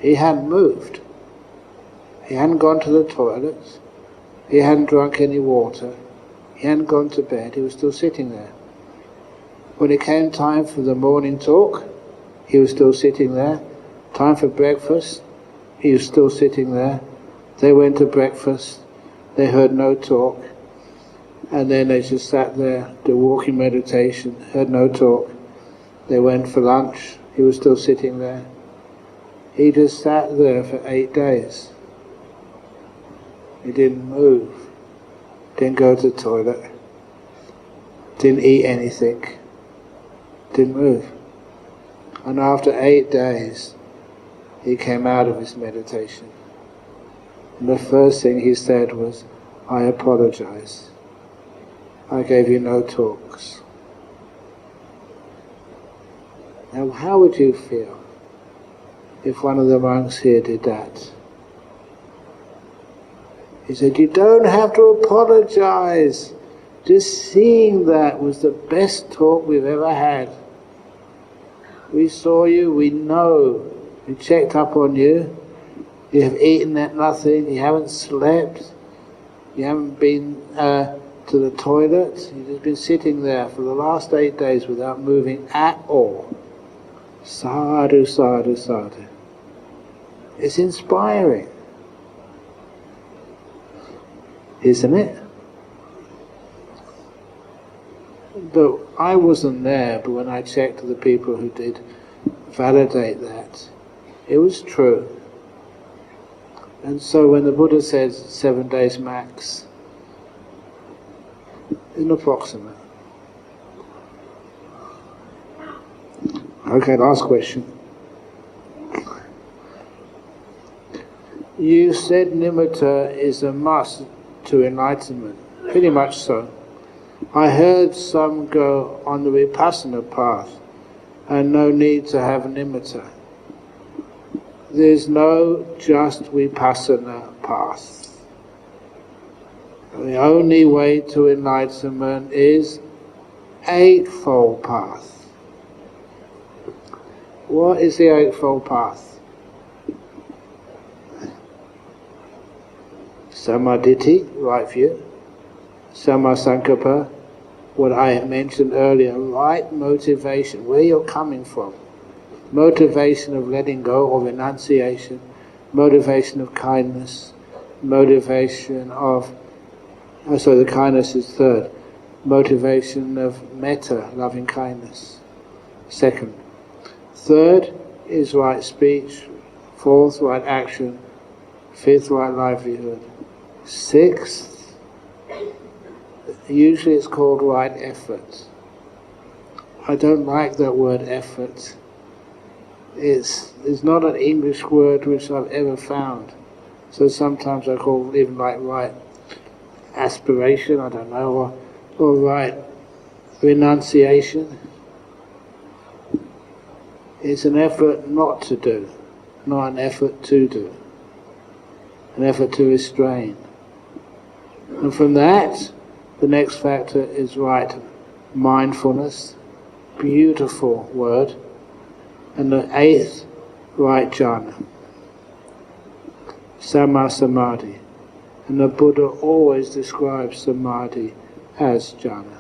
He hadn't moved. He hadn't gone to the toilets. He hadn't drunk any water. He hadn't gone to bed, he was still sitting there. When it came time for the morning talk, he was still sitting there. Time for breakfast, he was still sitting there. They went to breakfast, they heard no talk, and then they just sat there, did walking meditation, heard no talk. They went for lunch, he was still sitting there. He just sat there for 8 days. He didn't move, didn't go to the toilet, didn't eat anything, didn't move. And after 8 days, he came out of his meditation. And the first thing he said was, "I apologize. I gave you no talks." Now, how would you feel if one of the monks here did that? He said, "You don't have to apologize. Just seeing that was the best talk we've ever had. We saw you, we know, we checked up on you. You have eaten at nothing, you haven't slept, you haven't been to the toilet, you've just been sitting there for the last 8 days without moving at all. Sadhu, sadhu, sadhu." It's inspiring, isn't it? But I wasn't there, but when I checked the people who did validate that, it was true. And so when the Buddha says 7 days max, it's an approximate. Okay, last question. You said nimitta is a must to enlightenment. Pretty much so. I heard some go on the vipassana path and no need to have nimitta. There's no just vipassana path. The only way to enlightenment is Eightfold Path. What is the Eightfold Path? Samadhi, right view. Sammasankappa, what I mentioned earlier, right motivation, where you're coming from. Motivation of letting go or renunciation, motivation of kindness, motivation of, the kindness is third, motivation of metta, loving kindness, second. Third is right speech, fourth right action, fifth right livelihood, sixth, usually it's called right effort. I don't like that word effort. It's not an English word which I've ever found. So sometimes I call it even like right aspiration, I don't know, or right renunciation. It's an effort not to do, not an effort to do. An effort to restrain. And from that, the next factor is right mindfulness, beautiful word. And the eighth, right jhana, samma samadhi. And the Buddha always describes samadhi as jhana.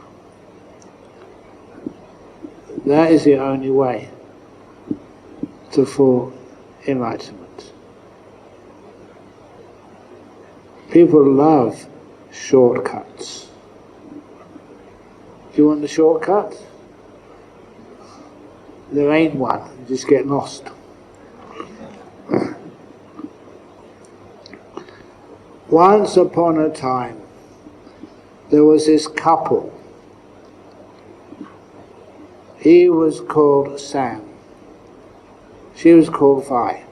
That is the only way to full enlightenment. People love shortcuts. Do you want the shortcut? There ain't one, you just get lost. Once upon a time, there was this couple. He was called Sam. She was called Vi.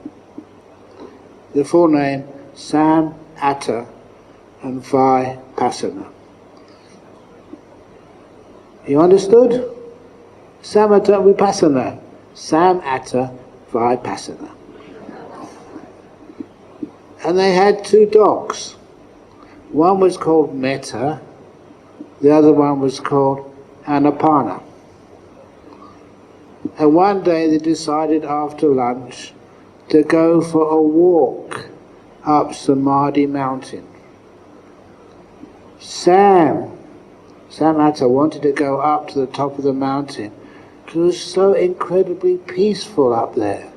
The full name, Sam Atta and Vi Passana. You understood? Samatha Vipassana, Sam Atta Vipassana. And they had 2 dogs. One was called Metta, the other one was called Anapana. And one day they decided after lunch to go for a walk up Samadhi mountain. Sam Samatha wanted to go up to the top of the mountain because it was so incredibly peaceful up there,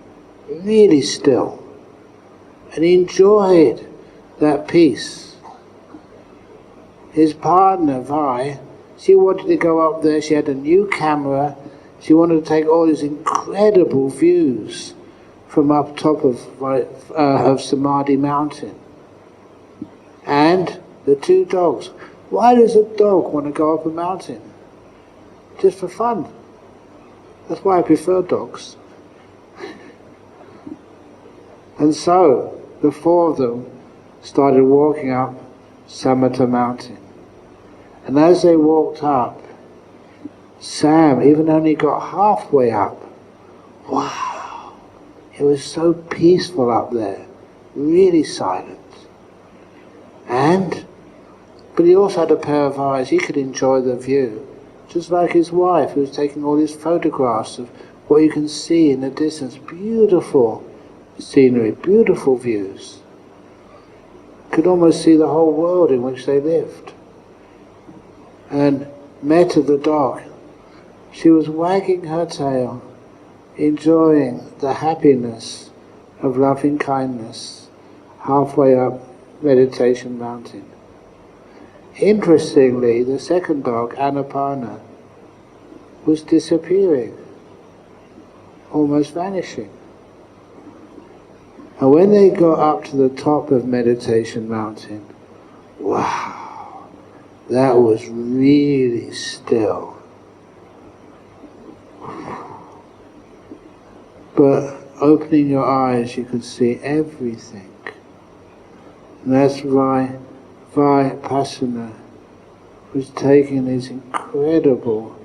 really still. And he enjoyed that peace. His partner, Vi, she wanted to go up there. She had a new camera. She wanted to take all these incredible views from up top of Samadhi Mountain. And the two dogs. Why does a dog want to go up a mountain? Just for fun. That's why I prefer dogs. And so, the four of them started walking up Samatha Mountain. And as they walked up, Sam even only got halfway up. Wow! It was so peaceful up there. Really silent. But he also had a pair of eyes. He could enjoy the view. Just like his wife, who was taking all these photographs of what you can see in the distance. Beautiful scenery, beautiful views. Could almost see the whole world in which they lived. And Metta the dog, she was wagging her tail, enjoying the happiness of loving kindness halfway up Meditation Mountain. Interestingly, the second dog, Anaparna, was disappearing, almost vanishing. And when they got up to the top of Meditation Mountain, wow, that was really still. But opening your eyes, you could see everything. And that's why Vipassana was taking these incredible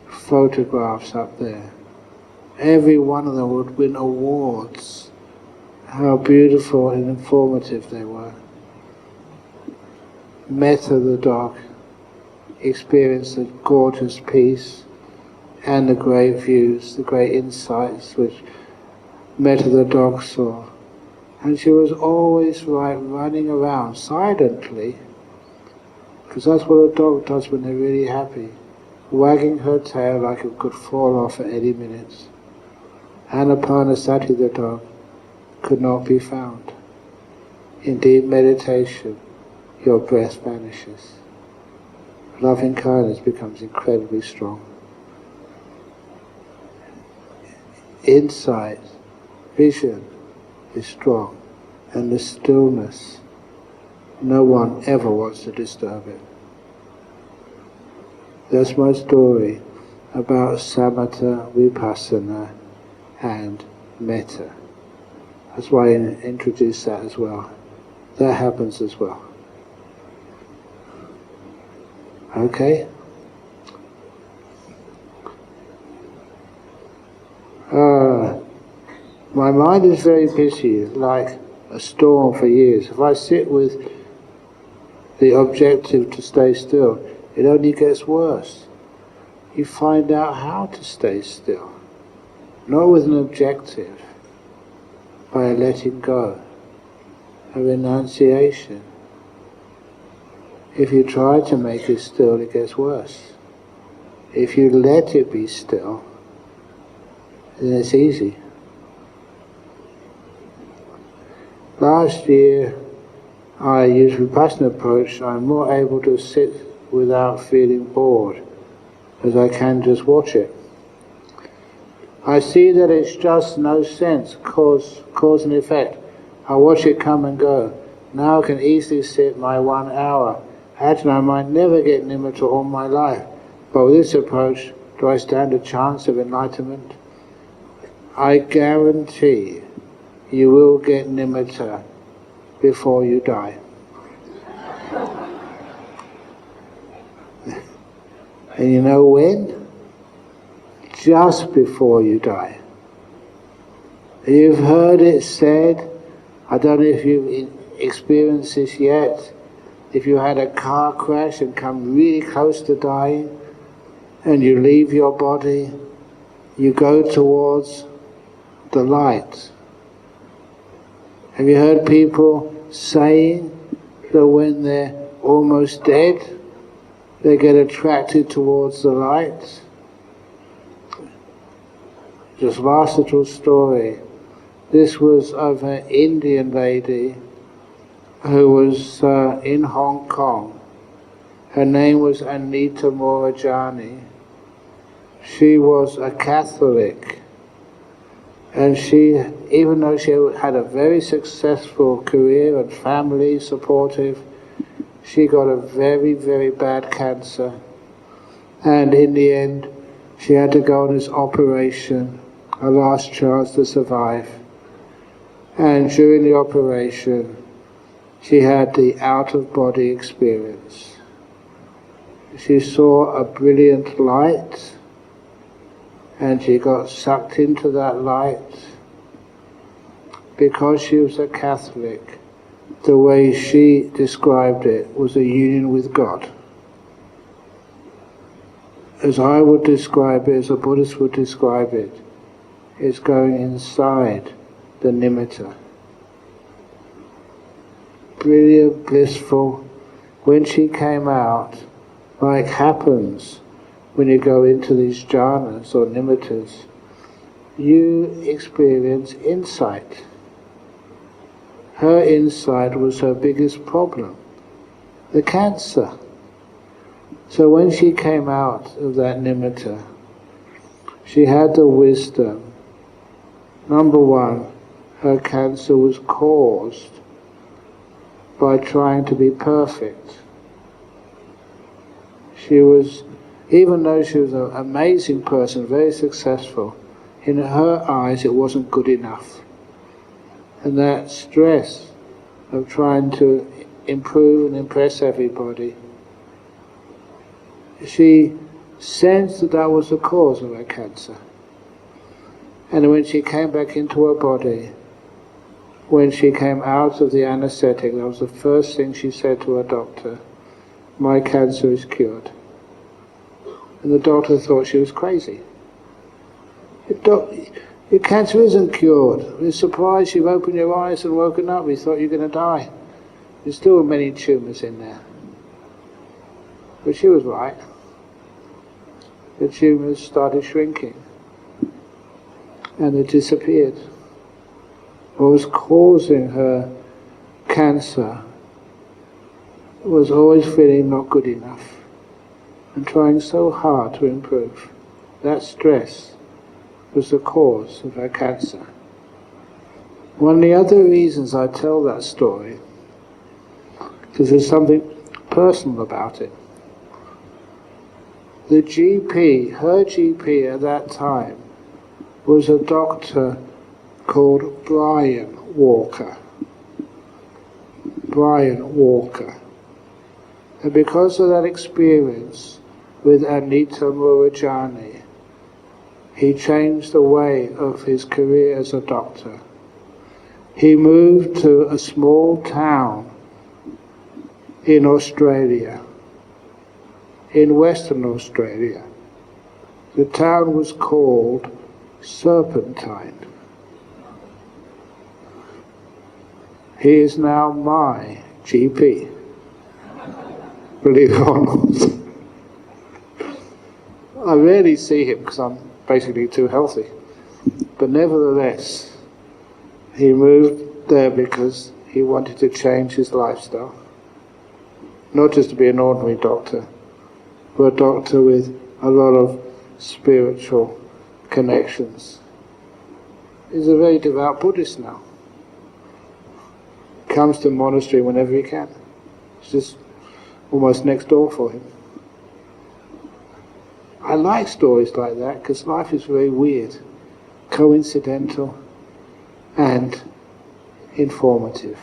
photographs up there. Every one of them would win awards. How beautiful and informative they were. Metta the dog experienced the gorgeous peace and the great views, the great insights which Metta the dog saw. And she was always running around silently, because that's what a dog does when they're really happy, wagging her tail like it could fall off at any minute. Anapanasati the dog could not be found. In deep meditation, your breath vanishes. Loving kindness becomes incredibly strong. Insight, vision is strong, and the stillness, no one ever wants to disturb it. That's my story about Samatha, Vipassana and Metta. That's why I introduced that as well. That happens as well. Okay? My mind is very busy, like a storm for years. If I sit with the objective to stay still, it only gets worse. You find out how to stay still, not with an objective, by a letting go, a renunciation. If you try to make it still, it gets worse. If you let it be still, then it's easy. Last year, I used Vipassana approach. I'm more able to sit without feeling bored, as I can just watch it. I see that it's just no sense, cause and effect. I watch it come and go. Now I can easily sit my 1 hour. Actually, I might never get nimitta all my life, but with this approach, do I stand a chance of enlightenment? I guarantee you will get nimitta before you die. And you know when? Just before you die. You've heard it said, I don't know if you've experienced this yet, if you had a car crash and come really close to dying, and you leave your body, you go towards the light. Have you heard people saying that when they're almost dead, They get attracted towards the light. Just last little story. This was of an Indian lady who was in Hong Kong. Her name was Anita Morajani. She was a Catholic, and she, even though she had a very successful career and family supportive, she got a very, very bad cancer, and in the end she had to go on this operation, her last chance to survive. And during the operation she had the out-of-body experience. She saw a brilliant light, and she got sucked into that light. Because she was a Catholic, the way she described it was a union with God. As I would describe it, as a Buddhist would describe it, it's going inside the nimitta. Brilliant, blissful. When she came out, like happens when you go into these jhanas or nimittas, you experience insight. Her insight was her biggest problem, the cancer. So when she came out of that nimitta, she had the wisdom. Number one, her cancer was caused by trying to be perfect. She was, even though she was an amazing person, very successful, in her eyes it wasn't good enough. And that stress of trying to improve and impress everybody, she sensed that that was the cause of her cancer. And when she came back into her body, when she came out of the anesthetic, that was the first thing she said to her doctor, "My cancer is cured." And the doctor thought she was crazy. Your cancer isn't cured. We're surprised you've opened your eyes and woken up. We thought you were going to die. There's still many tumours in there. But she was right. The tumours started shrinking. And they disappeared. What was causing her cancer was always feeling not good enough and trying so hard to improve. That stress was the cause of her cancer. One of the other reasons I tell that story, because there's something personal about it. The GP, her GP at that time, was a doctor called Brian Walker. Brian Walker. And because of that experience with Anita Murajani, he changed the way of his career as a doctor. He moved to a small town in Australia, in Western Australia. The town was called Serpentine. He is now my GP, believe it or not. I rarely see him because I'm basically too healthy. But nevertheless, he moved there because he wanted to change his lifestyle. Not just to be an ordinary doctor, but a doctor with a lot of spiritual connections. He's a very devout Buddhist now. Comes to the monastery whenever he can. It's just almost next door for him. I like stories like that because life is very weird, coincidental and informative.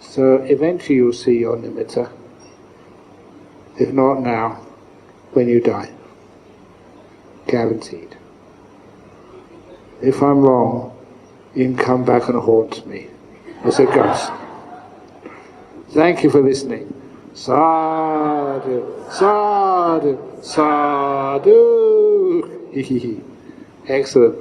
So eventually you'll see your nimitta, if not now, when you die. Guaranteed. If I'm wrong, you can come back and haunt me as a ghost. Thank you for listening. Sadhu, sadhu, sadhu. Excellent.